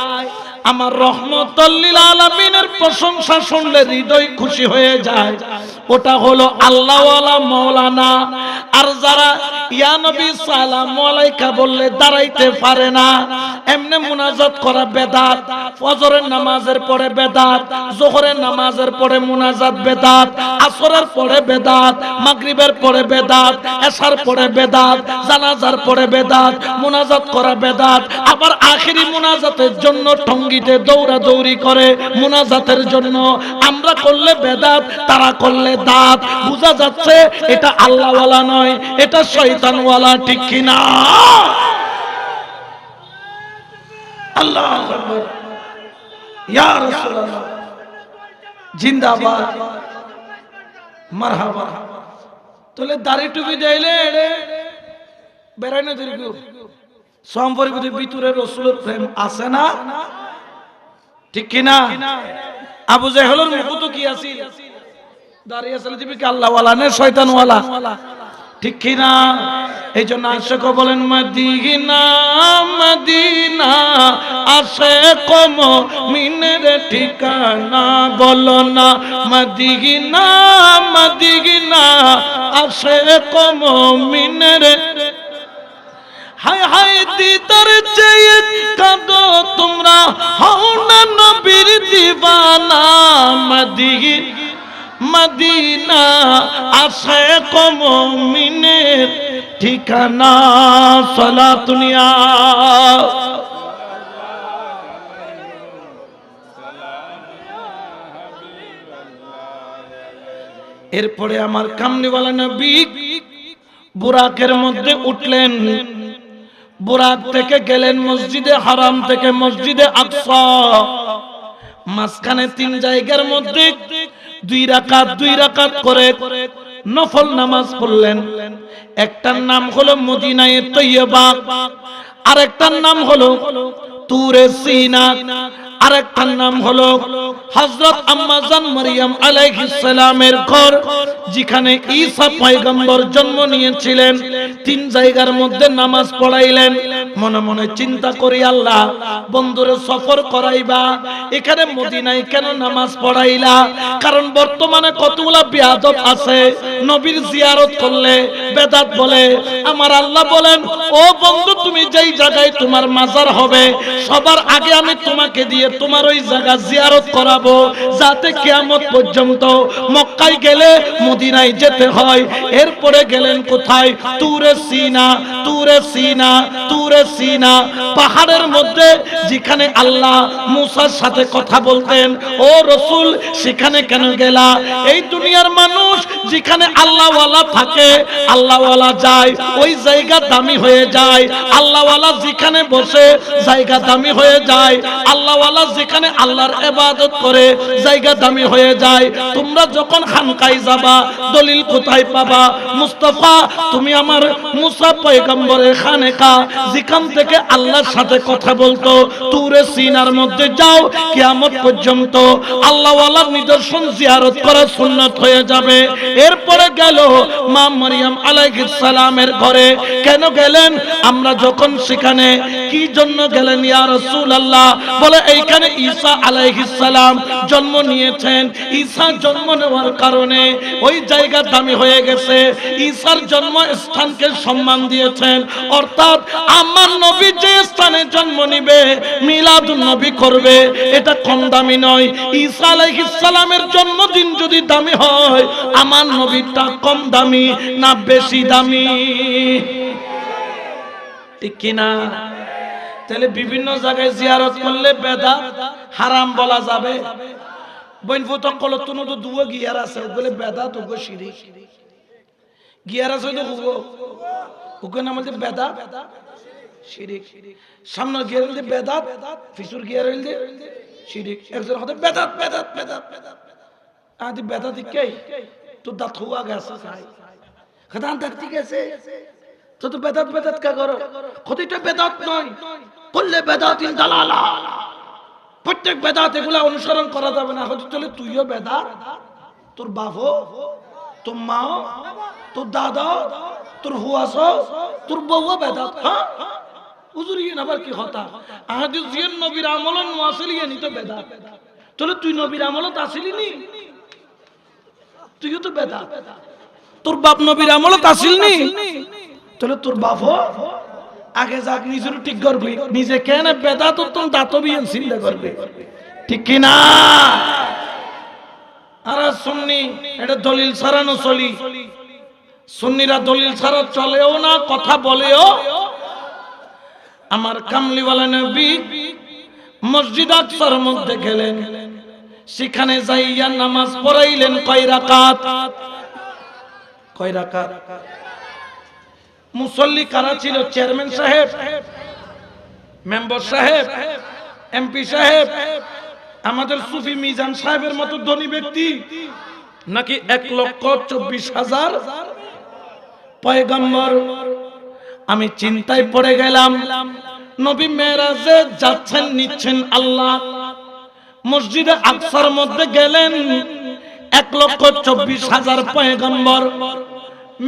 আমার রহমতুল লিল আলামিনের প্রশংসা শুনলে হৃদয় খুশি হয়ে যায়, ওটা হলো আল্লাহওয়ালা মাওলানা। আর যারা ইয়া নবী সালাম আলাইকা বললে দাঁড়াইতে পারে না, এমনি মুনাজাত করা বেদাত। ফজরের নামাজের পরে বেদাত, যোহরের নামাজের পরে মুনাজাত বেদাত, আসরের পরে বেদাত, মাগরিবের পরে বেদাত, এশার পরে বেদাত, জানাজার পরে বেদাত, মুনাজাত করা বেদাত। আবার আখিরি মুনাজাতের জন্য টঙ্গিতে দৌড়াদৌড়ি করে মুনাজাতের জন্য। আমরা করলে বেদাত, তারা করলে দাত। বোঝা যাচ্ছে এটা আল্লাহওয়ালা নয়, এটা শয়তানওয়ালা। ঠিক কিনা? আল্লাহু আকবার, ইয়া রাসূলুল্লাহ জিন্দাবাদ, মারহাবা। তাহলে দাড়ি টুপি দেইলে এড়ে বেরাই না দীর্ঘ সম্পর্কিত ভিতরে রাসূলের প্রেম আছে না? ঠিক কিনা? আবু জাহেলের মুখ তো কি আছিল? দাড়ি আসলে দিবি কি আল্লাহওয়ালা না শয়তানওয়ালা? ঠিক কিনা? এই জন্য আশিক বলেন মদিনা মদিনা আশিক মুমিনের ঠিকানা, বলো না মদিনা মদিনা আশিক মুমিনের। হায় হায় দিদার চেয়ে কাঁদো তোমরা, হও না নবীর দিওয়ানা। মদিনা আশিক মুমিনের ঠিকানা। সালাতুন ইয়া এরপরে আমার কামলিওয়ালা নবী বুরাকের মধ্যে উঠলেন। বুরাক থেকে গেলেন মসজিদে হারাম থেকে মসজিদে আকসা। মাঝখানে তিন জায়গার মধ্যে দুই রাকাত করে নফল নামাজ পড়লেন। একটার নাম হলো মদিনায়ে তৈয়বা, আরেকটার নাম হলো তুরে সিনা, আরেকটার নাম হলো হযরত আম্মা জান মারইয়াম আলাইহিস সালামের ঘর, যেখানে ঈসা পয়গম্বর জন্ম নিয়েছিলেন। তিন জায়গার মধ্যে নামাজ পড়াইলেন। মনে মনে চিন্তা করি, আল্লাহ বন্ধুরে সফর করাইবা, এখানে মদিনায় কেন নামাজ পড়াইলা? কারণ বর্তমানে কতগুলা বেয়াদব আছে, নবীর জিয়ারত করলে বেদাত বলে। আমার আল্লাহ বলেন, ও বন্ধু, তুমি যেই জায়গায় তোমার মাজার হবে, সবার আগে আমি তোমাকে দিয়ে তোমার ওই জায়গা জিয়ারত করাবো, যাতে কিয়ামত পর্যন্ত মক্কায় গেলে মদিনায় যেতে হয়। এরপরে গেলেন কোথায়? তুরে সিনা, তুরে সিনা, তুরে সিনা, পাহাড়ের মধ্যে যেখানে আল্লাহ মুসার সাথে কথা বলতেন। ও রাসূল, সেখানে কেন গেলা? এই দুনিয়ার মানুষ যেখানে আল্লাহওয়ালা থাকে, আল্লাহওয়ালা যায়, ওই জায়গা দামি হয়ে যায়। আল্লাহওয়ালা যেখানে বসে, জায়গা দামি হয়ে যায়। আল্লাহওয়ালা যেখানে আল্লাহর ইবাদত করে, জায়গা দামি হয়ে যায়। তোমরা যখন খানকায় যাবা, দলিল কোথায় পাবা? মুস্তাফা, তুমি আমার মুসা পয়গম্বরের খানেকা, যেখান থেকে আল্লাহর সাথে কথা বলতো, তুরে সিনার মধ্যে যাও, কিয়ামত পর্যন্ত আল্লাহওয়ালার নিদর্শন জিয়ারত করা সুন্নাত হয়ে যাবে। এরপরে গেল মা মারইয়াম আলাইহিস সালামের ঘরে। কেন গেলেন? আমরা যখন সেখানে কি জন্য গেলেন ইয়া রাসূলুল্লাহ? বলে এইখানে ঈসা আলাইহিস সালাম জন্ম নিয়েছেন। ঈসা জন্ম নেওয়ার কারণে ওই জায়গা দামি হয়ে গেছে। ঈসার জন্ম স্থানকে সম্মান দিয়েছেন। অর্থাৎ আমার নবী যে স্থানে জন্ম নিবে, মিলাদুন নবী করবে, এটা কম দামি নয়। ঈসা আলাইহিস সালামের জন্মদিন যদি দামি হয়, আমার নবীটা কম দামি না বেশি দামি? ঠিক কিনা? তাহলে বিভিন্ন জায়গায় জিয়ারত করলে বেদাত হারাম বলা যাবে। বইন ফুতক কল তুনো তো দুও গিয়ার আছে, ওগুলো বেদাত, ওগুলো শিরিক। গিয়ার আছে তো ওগুলো নাম হচ্ছে বেদাত, শিরিক। সামনে গিয়ার হইলে বেদাত, পিছুর গিয়ার হইলে শিরিক। একজন হতে বেদাত বেদাত বেদাত বেদাত, আদি বেদাত কে তো দাঁত হুয়া গেছে, খাদান দাঁত ঠিক আছে তো তো বেদাত বেদাত কা করো? ক্ষতিটা বেদাত নয়, করলে বেদাতিন দালালা। প্রত্যেক বেদাত এগুলা অনুসরণ করা যাবে না। হয়তো চলে তুইও বেদাত, তোর বাপও, তোর মাও, তোর দাদা, তোর হুয়াস, তোর বউও বেদাত। হ্যাঁ, হুজুরিয়ে আবার কি হতা? আহাদি জিয়ান নবীর আমল নোয়াসিলিয়ে নি তো বেদাত। চলে তুই নবীর আমলত আসিলি নি, তুইও তো বেদাত। তোর বাপ নবীর আমলত আসিল নি, তাহলে তোর বাপও আগে যাক নিজের ঠিক করবি। নিজে কেন বেদাত তোর দাঁতবিয়ান চিন্তা করবে, ঠিক কিনা? আর সুন্নি এটা দলিল ছাড়ানো চলি। সুন্নিরা দলিল ছাড়া চলেও না, কথা বলেও। আমার কামলিওয়ালা নবী মসজিদ আকসার মধ্যে গেলেন, সেখানে যাইয়া নামাজ পড়াইলেন। কয় রাকাত? কয় রাকাত? মুসল্লি কারা ছিল? চেয়ারম্যান সাহেব, মেম্বার সাহেব, এমপি সাহেব, আমাদের সুফি মিজান সাহেবের মতো ধনী ব্যক্তি, নাকি 1,24,000 পয়গম্বর? আমি চিন্তায় পড়ে গেলাম। নবী মেরাজে যাচ্ছেন, নিচ্ছেন আল্লাহ। মসজিদে আকসার মধ্যে গেলেন, 1,24,000 পয়গম্বর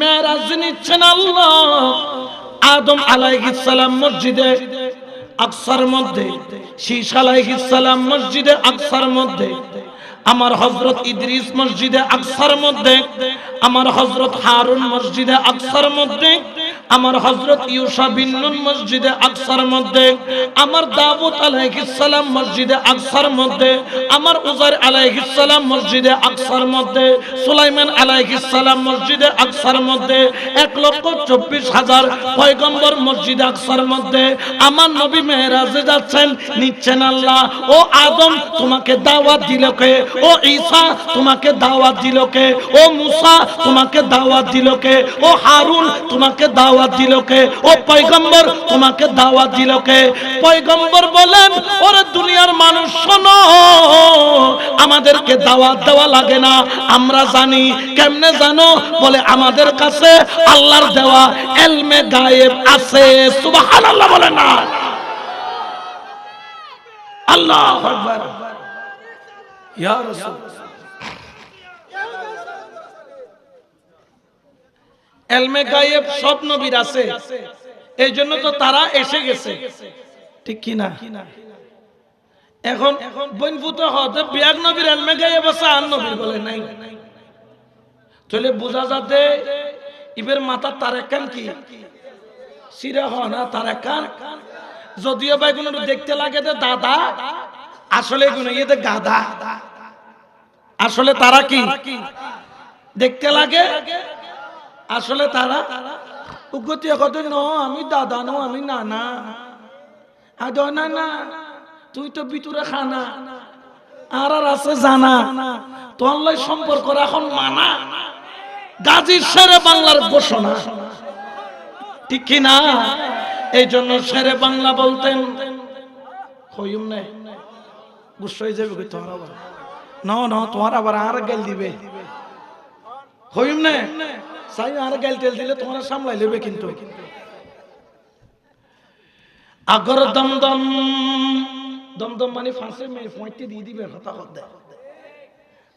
মেরাজ নিচ্ছেন আল্লাহ। আদম আলাইহিস সালাম মসজিদে আকসার মধ্যে, শীশ আলাইহিস সালাম মসজিদে আকসার মধ্যে, আমার হযরত ইদ্রিস মসজিদে আকসার মধ্যে, আমার হযরত হারুন মসজিদে আকসার মধ্যে, আমার হযরত ইউসা বিন নুন মসজিদে আকসার মধ্যে, আমার দাউদ আলাইহিস সালাম মসজিদে আকসার মধ্যে, আমার উজাইর আলাইহিস সালাম মসজিদে আকসার মধ্যে, সুলাইমান আলাইহিস সালাম মসজিদে আকসার মধ্যে, 1,24,000 পয়গম্বর মসজিদে আকসার মধ্যে। আমার নবী মেরাজে যাচ্ছেন, নিচ্ছেন আল্লাহ। ও আদম, তোমাকে দাওয়াত দিল কে? ও ঈসা, তোমাকে দাওয়াত দিল কে? ও মুসা, তোমাকে দাওয়াত দিল কে? ও হারুন, তোমাকে দাওয়াত দিল কে? ও পয়গম্বর, তোমাকে দাওয়াত দিল কে? পয়গম্বর বলেন, ওরে দুনিয়ার মানুষ শোনো, আমাদেরকে দাওয়াত দেওয়া লাগে না, আমরা জানি। কেমনে জানো? বলে আমাদের কাছে আল্লাহর দেওয়া ইলমে গায়েব আছে। সুবহানাল্লাহ বলে না? আল্লাহু আকবার ইয়া রাসূল। ইলমে গায়েব সব নবীর আছে, এই জন্য তো তারা এসে গেছে, ঠিক কি না? এখন বনভূত হতে বিয়াক নবীর ইলমে গায়েব আছে, আর নবীর বলে নাই। তাহলে বোঝা যাতে ইবের মাথা তারেকান কি সিরা হয় না তারেকান, যদিও ভাই কোনো দেখতে লাগে যে দাদা, আসলে কোনো ইয়েতে গাদা, আসলে তারা কি দেখতে লাগে, আসলে তারা উগতি কত ন আমি দাদা নো আমি নানা আদ না না তুই তো ভিতরে খানা আর আর আছে জানা তোর লাই সম্পর্ক এখন মানা, গাজীর শেরে বাংলার ঘোষণা, ঠিক কি না? এই জন্য শেরে বাংলা বলতেন হইম না গুসা হয়ে যাবে তোমার আবার না তোমার আবার আর গেল দিবে, হইম না সাই আর গেল তেল দিলে তোমার সামলাই নেবে। কিন্তু আগর দমদম, দমদম মানে ফাঁসে মেয়ে ফোঁটে দিয়ে দিবে কথা কথা।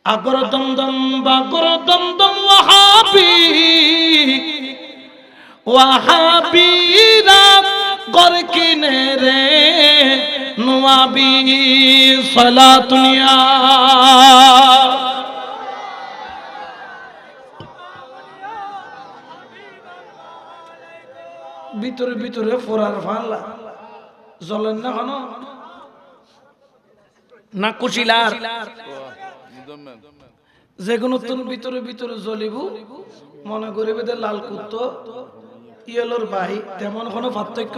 আগর দমদম বাগর দমদম ওয়াহাবি ওয়াহাবিরা গর কিনে রে নওয়াবি সালাতুনিয়া। ভিতরে ভিতরে ফোরার ফাল্লা জ্বলেন না কেন না কুশিলার যেগুলো তোর ভিতরে ভিতরে জ্বলিব মনে করিবে যে লাল কুত্ত ইয়েলোর ভাই, তেমন কোনো পার্থক্য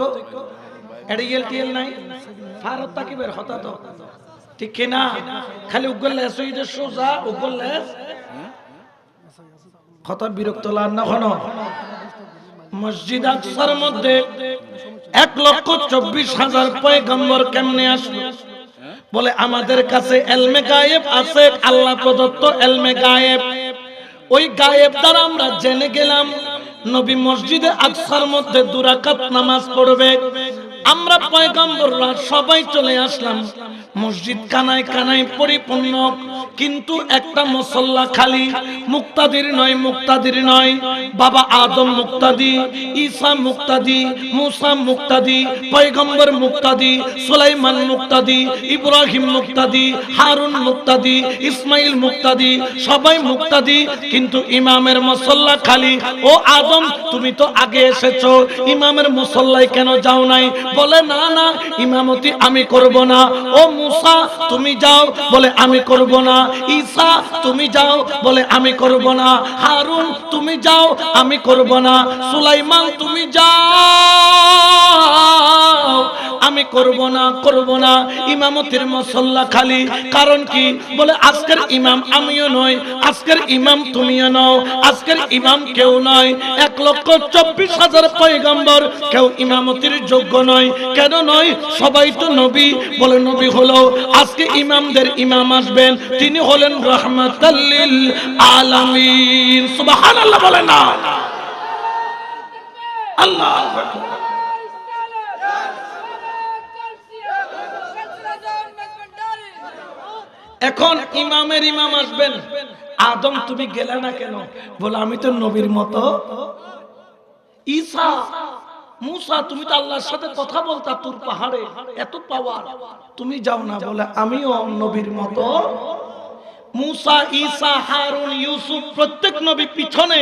এডিএল টিএল নাই, ফারত তাকিবের কথা তো, ঠিক কি না? খালি উগল লেস হই যে সোজা উগল লেস কথা বিরক্ত লান না কেন? মসজিদ আকসার মধ্যে 1,24,000 পয়গম্বর কেমনে আসলো? বলে আমাদের কাছে ইলমে গায়েব আছে, আল্লাহ প্রদত্ত ইলমে গায়েব। ওই গায়েব দ্বারা আমরা জেনে গেলাম নবী মসজিদে আকসার মধ্যে 2 রাকাত নামাজ পড়বে। আমরা পয়গম্বররা সবাই চলে আসলাম, মসজিদ কানায় কানায় পরিপূর্ণ, কিন্তু একটা মুসল্লা খালি। মুক্তাদির নয়, মুক্তাদির নয়, বাবা আদম মুক্তাদি, ঈসা মুক্তাদি, মুসা মুক্তাদি, পয়গম্বর মুক্তাদি, সুলাইমান মুক্তাদি, ইব্রাহিম মুক্তাদি, হারুন মুক্তাদি, ইসমাইল মুক্তাদি, সবাই মুক্তাদি, কিন্তু ইমামের মুসল্লা খালি। ও আদম তুমি তো আগে এসেছো, ইমামের মুসল্লায় কেন যাও নাই? বলে না না ইমামতি আমি করব না। ও মুসা তুমি যাও, বলে আমি করব না। ঈসা তুমি যাও, বলে আমি করব না। হারুন তুমি যাও, আমি করব না। সুলাইমান তুমি যাও, আমি করব না, করব না। ইমামতির মুসল্লা খালি, কারণ কি? বলে আজকের ইমাম আমিও নই, আজকের ইমাম তুমিও নও, আজকের ইমাম কেউ নয়। 1,24,000 পয়গম্বর কেউ ইমামতির যোগ্য নয়। কেন নয়? সবাই তো নবী। বলে নবী হলো আজকে ইমামদের ইমাম আসবেন, তিনি হলেন রাহমাতাল লিল আলামিন। সুবহানাল্লাহ বলেন না আল্লাহু আকবার। এখন ইমামের ইমাম আসবেন। আদম তুমি গেলে না কেন? বলে আমি তো নবীর মতো। ঈসা মুসা তুমি তো আল্লাহর সাথে কথা বলতা তুর পাহাড়ে, এত পাওয়ার, তুমি যাও না। বলে আমিও নবীর মতো। মুসা, ঈসা, হারুন, ইউসুফ প্রত্যেক নবী পিছনে,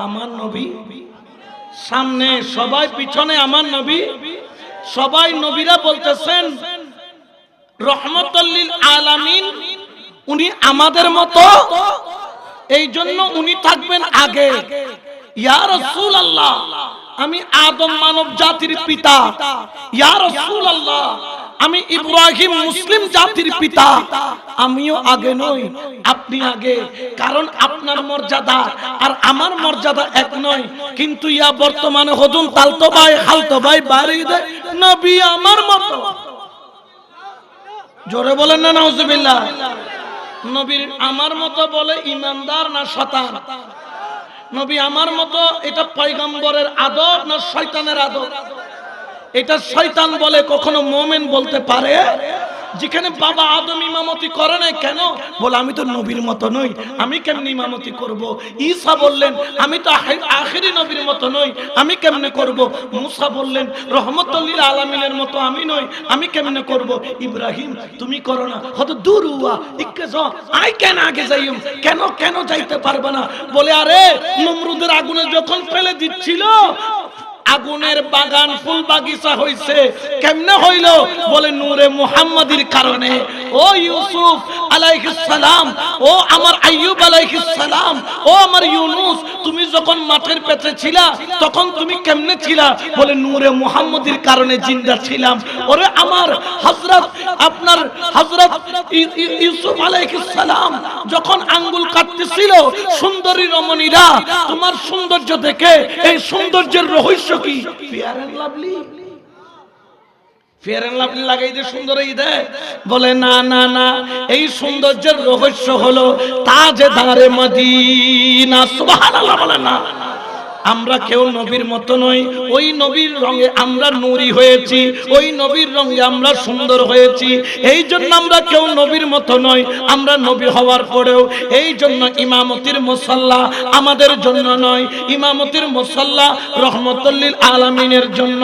আমার নবী সামনে, সবাই পিছনে, আমার নবী। সবাই নবীরা বলতেছেন রাহমাতুল লিল আলামিন, উনি আমাদের মতো, এই জন্য উনি থাকবেন আগে। ইয়া রাসূলুল্লাহ আমি আদম মানব জাতির পিতা, ইয়া রাসূলুল্লাহ আমি ইব্রাহিম মুসলিম জাতির পিতা, আমিও আগে নই, আপনি আগে। কারণ আপনার মর্যাদা আর আমার মর্যাদা এক নয়। কিন্তু ইয়া বর্তমানে হদুন তালতো ভাই হালতো ভাই বাড়ি দেয় নবী আমার মতো। জোরে বলেন না নাউজুবিল্লাহ। নবীর আমার মতো বলে ইমানদার না শয়তান? নবী আমার মতো এটা পয়গম্বরের আদব না শয়তানের আদব? এটা শয়তান বলে, কখনো মুমিন বলতে পারে যেখানে বাবা আদম ইমামতি করে নাই কেন? বলে আমি তো নবীর মতো নই, আমি কেমনে ইমামতি করব? ঈসা বললেন আমি তো আখেরি নবীর মতো নই, আমি কেমনে করব? মুসা বললেন রহমতুল লিল আলামিনের মতো আমি নই, আমি কেমনে করব? ইব্রাহিম তুমি করো না, কত দূর হুয়া ইক্কে যাও আই কেন আগে যাইম, কেন কেন যাইতে পারবে না? বলে আরে নমরুদের আগুনে যখন ফেলে দিচ্ছিল আগুনের বাগান ফুল বাগিচা হইছে, কেমনে হইল? বলে নূরে মুহাম্মাদির কারণে। ও ইউসুফ আলাইহিস সালাম, ও আমার আইয়ুব আলাইহিস সালাম, ও আমার ইউনুস, তুমি যখন মাঠের পেটে ছিলা তখন তুমি কেমনে ছিলা? বলে নূরে মুহাম্মাদির কারণে জিন্দা ছিলাম। ওরে আমার হযরত আপনার হযরত ইউসুফ আলাইহিস সালাম যখন আঙ্গুল কাটতেছিল সুন্দরী রমণীরা তোমার সৌন্দর্য দেখে, এই সৌন্দর্যের রহস্য কি? Fair and Lovely, Fair and Lovely লাগাই যে সুন্দর এই দেয়? বলে না না না, এই সৌন্দর্যের রহস্য হলো তাজদারে মদিনা। সুবহানাল্লাহ বলে না, আমরা কেউ নবীর মতো নই, ওই নবীর রঙে আমরা নূরি হয়েছি, ওই নবীর রঙে আমরা সুন্দর হয়েছি, এই জন্য আমরা কেউ নবীর মতো নই। আমরা নবী হওয়ার পরেও এই জন্য ইমামতির মুসাল্লা আমাদের জন্য নয়, ইমামতির মুসাল্লা রহমতুল লিল আলামিনের জন্য।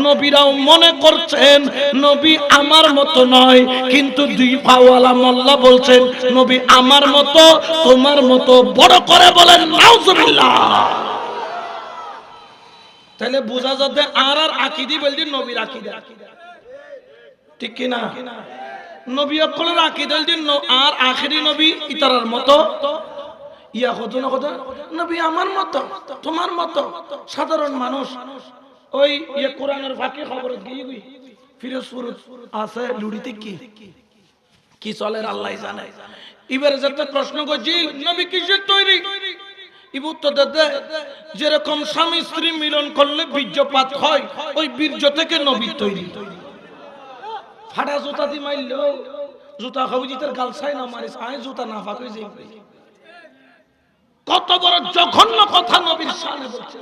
নবীরাও মনে করছেন নবী আমার মতো নয়, কিন্তু দুই পাওয়ালা মোল্লা বলছেন নবী আমার মতো তোমার মতো। বড় করে বলেন নাউজুবিল্লাহ। তাহলে বোঝা যাচ্ছে আর আকীদি বলতে নবীর আকীদা, ঠিক কি না? নবী অকলের আকীদা বলতে আর আখেরি নবী ইতারার মতো ইয়া কত না কত নবী আমার মতো তোমার মতো সাধারণ মানুষ। ওই ইয়া কোরআনের ফাঁকে খবর গিয়ে গই ফিরোজপুর আছে লুড়িতে কি কি চলে আল্লাহ জানে। এবারে যাতে প্রশ্ন করছি নবী কিসের তৈরি, যেরকম স্বামী স্ত্রী মিলন করলে বীর্যপাত হয়, ওই বীর্য থেকে নবী তৈরি। ফাটা জুতা দি মারল জুতা খাওয়া তার গাল ছাই না মারিস আয় জুতা না ফাঁক হয়ে যাবে। কত বড় জঘন্য কথা নবীর শানে বলছে।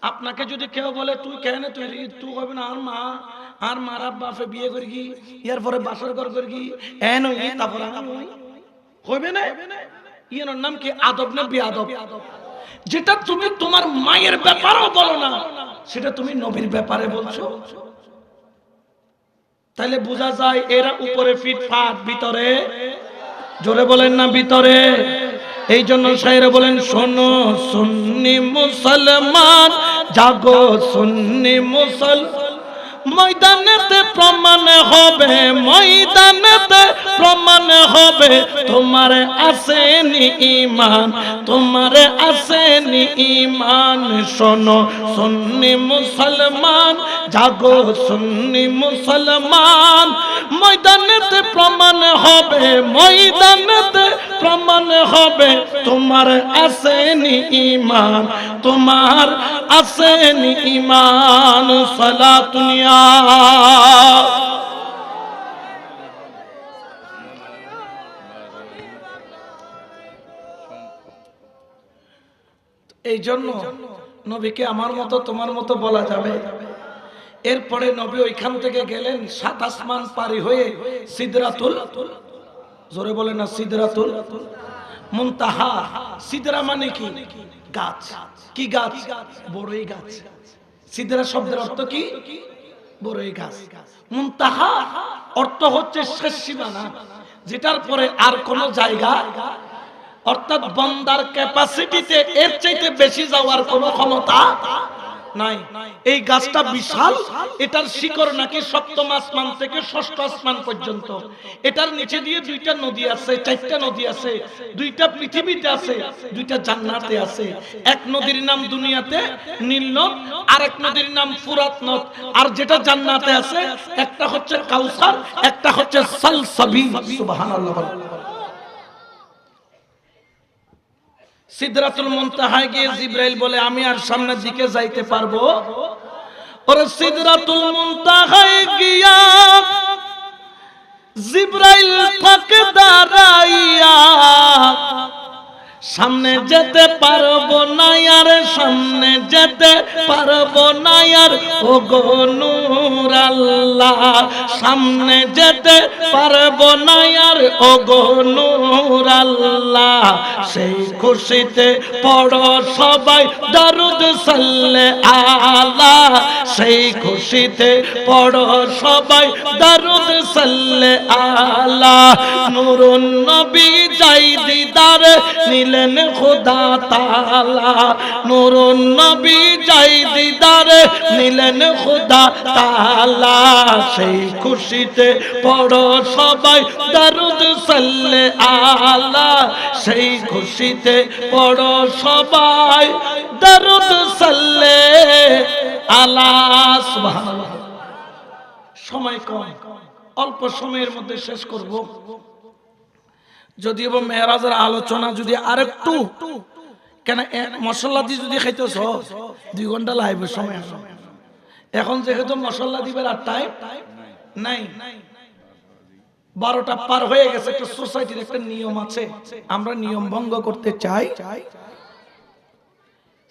আপনাকে যদি কেউ বলে তুই কেন তৈরি, তুই কবি না আর মা আর মার বাপে বিয়ে করি কি ইয়ার পরে বাসর ঘর করি কি এন তারপরে কইবে না। ইয়ার নাম কি? আদব না বেয়াদব? যেটা তুমি তোমার মায়ের ব্যাপারেও বলো না, সেটা তুমি নবীর ব্যাপারে বলছো। তাহলে বোঝা যায় এরা উপরে ফিটফাট, ভিতরে জোরে বলেন না ভিতরে। এই জন্য শায়েরে বলেন শোনো সুন্নি মুসলমান জাগো সুন্নি মুসলমান, ময়দানেতে প্রমাণ হবে, ময়দানেতে প্রমাণ হবে তোমার আসেনি ঈমান, তোমার আসেনি ঈমান। শোনো সুন্নি মুসলমান জাগো সুন্নি মুসলমান, ময়দানেতে প্রমাণ হবে, ময়দানেতে প্রমাণ হবে তোমার আসেনি ঈমান, তোমার আসেনি ঈমান। সালাতুনিয়া এই জন্য নবীকে আমার মতো তোমার মতো বলা যাবে। এরপরে নবী ওইখান থেকে গেলেন 7 আসমান পারি হয়ে সিদরাতুল, জোরে বলে না সিদরাতুল মুনতাহা। সিদরা মানে কি? গাছ। কি গাছ? বড়ই গাছ। সিদরা শব্দের অর্থ কি? বড়ই গাছ। মুনতাহা অর্থ হচ্ছে শেষ সীমানা, যেটার পরে আর কোন জায়গা, অর্থাৎ বান্দার ক্যাপাসিটিতে এর চাইতে বেশি যাওয়ার কোনো ক্ষমতা নাই। এই গাছটা বিশাল, এটার শিকড় নাকি 7ম আসমান থেকে 6ষ্ঠ আসমান পর্যন্ত। এটার নিচে দিয়ে 2টা নদী আছে, 4টা নদী আছে, 2টা পৃথিবীতে আছে, 2টা জান্নাতে আছে। এক নদীর নাম দুনিয়াতে নীল নদ, আর এক নদীর নাম ফুরাত নদ। আর যেটা জান্নাতে আছে একটা হচ্ছে কাউসার, একটা হচ্ছে সালসাবিল। সুবহানাল্লাহ। সিদরাতুল মুনতাহায় গিয়ে জিবরাইল বলে আমি আর সামনের দিকে যাইতে পারবো? ওরে সিদরাতুল মুনতাহায় গিয়া জিবরাইল পাক দাঁড়াইয়া সামনে যেতে পারবো না আর সামনে যেতে পারবো না আর ও গো নূর আল্লাহ সামনে যেতে পারবো না আর ও গো নূর আল্লাহ সেই খুশিতে পড়ো সবাই দরুদ সাল্লে আলা সেই খুশিতে পড়ো সবাই দরুদ সাল্লে আলা নূরুন নবী যাই দিদার নিলেন খোদা তাআলা নূরুন নবী যাই দিদার নিলেন খোদা তাআলা সেই খুশিতে পড়ো সবাই দরুদ সাল্লে আলা সেই খুশিতে পড়ো সবাই দরুদ সাল্লে আলা সুবহানাল্লাহ। সময় কম, অল্প সময়ের মধ্যে শেষ করব। যদিও মেরাজের আলোচনা যদি আরেকটু কেন মশলা দিয়ে যদি খাইতেছ 2 ঘন্টা লাগবে সময়। এখন যেহেতু মশলা দিবার আর টাইম নাই, 12টা পার হয়ে গেছে। একটা সোসাইটির একটা নিয়ম আছে, আমরা নিয়ম ভঙ্গ করতে চাই।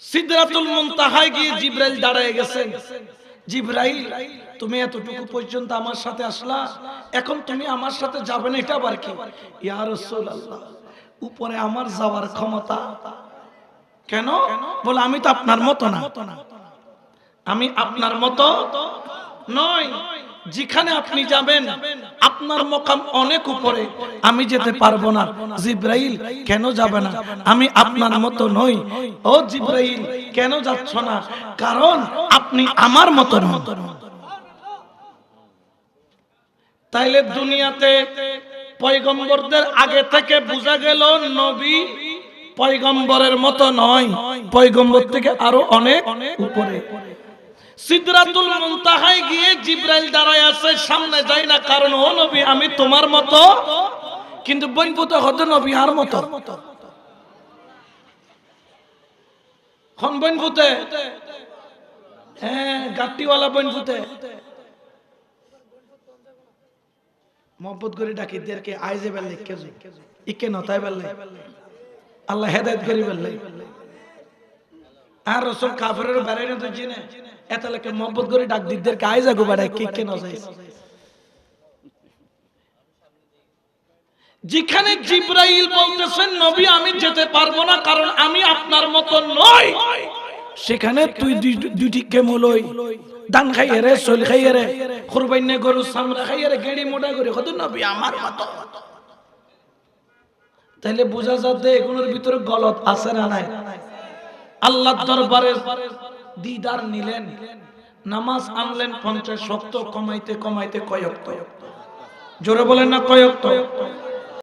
সিদরাতুল মুনতাহায় গিয়ে জিবরাইল দাঁড়ায় গেছেন। জিবরাইল তুমি এতটুকু পর্যন্ত আমার সাথে আসলা, এখন তুমি আমার সাথে যাবে না, এটা আবার কি? ইয়া রাসূলুল্লাহ উপরে আমার যাওয়ার ক্ষমতা কেন? বলে আমি তো আপনার মতো না, আমি আপনার মতো নয়। যেখানে আপনি যাবেন আপনার মাকাম অনেক উপরে, আমি যেতে পারবো না। জিবরাইল কেন যাবে না? আমি আপনার মতো নই। ও জিবরাইল কেন যাচ্ছ না? কারণ আপনি আমার মতো নন। তাইলে দুনিয়াতে পয়গম্বরদের আগে থেকে বোঝা গেল নবী পয়গম্বরের মতো নয়, পয়গম্বর থেকে আরো অনেক উপরে। সিদরাতুল মুনতাহায় গিয়ে জিবরাইল দাঁড়ায় আছে, সামনে যায় না, কারণ ও নবী আমি তোমার মতো, কিন্তু বনপুত হতো নবী আর মতো। কোন বনপুতে? হ্যাঁ গাট্টিওয়ালা বনপুতে। মোহাম্মদ করে ডাকি দেরকে আইজে বেলে কেজু ইকে নতায় বেলে আল্লাহ হেদায়েত করি বেলে। আর রাসূল কাফেরের বাড়াই না তো জিনে এতলাকে মোহাম্মদ করে ডাক দিদেরকে আইজা গো বাড়ায় কে কে নজাইস। যেখানে জিবরাইল বলতেছেন নবী আমি যেতে পারবো না কারণ আমি আপনার মতো নই, সেখানে তুই দুইটি কেমলই দান খাইয়ে রে, সল খাইয়ে রে, কুরবানি গরু সামরা খাইয়ে রে, গেড়ি মোটা করে কত নবী আমার মতো। তাহলে বোঝা যাচ্ছে এগুলোর ভিতরে গলত আছে না নাই? আল্লাহর দরবারে দিদার নিলেন, নামাজ আনলেন 50 ওয়াক্ত, কমাইতে কমাইতে কয় ওয়াক্ত? জোরে বলেন না কয় ওয়াক্ত?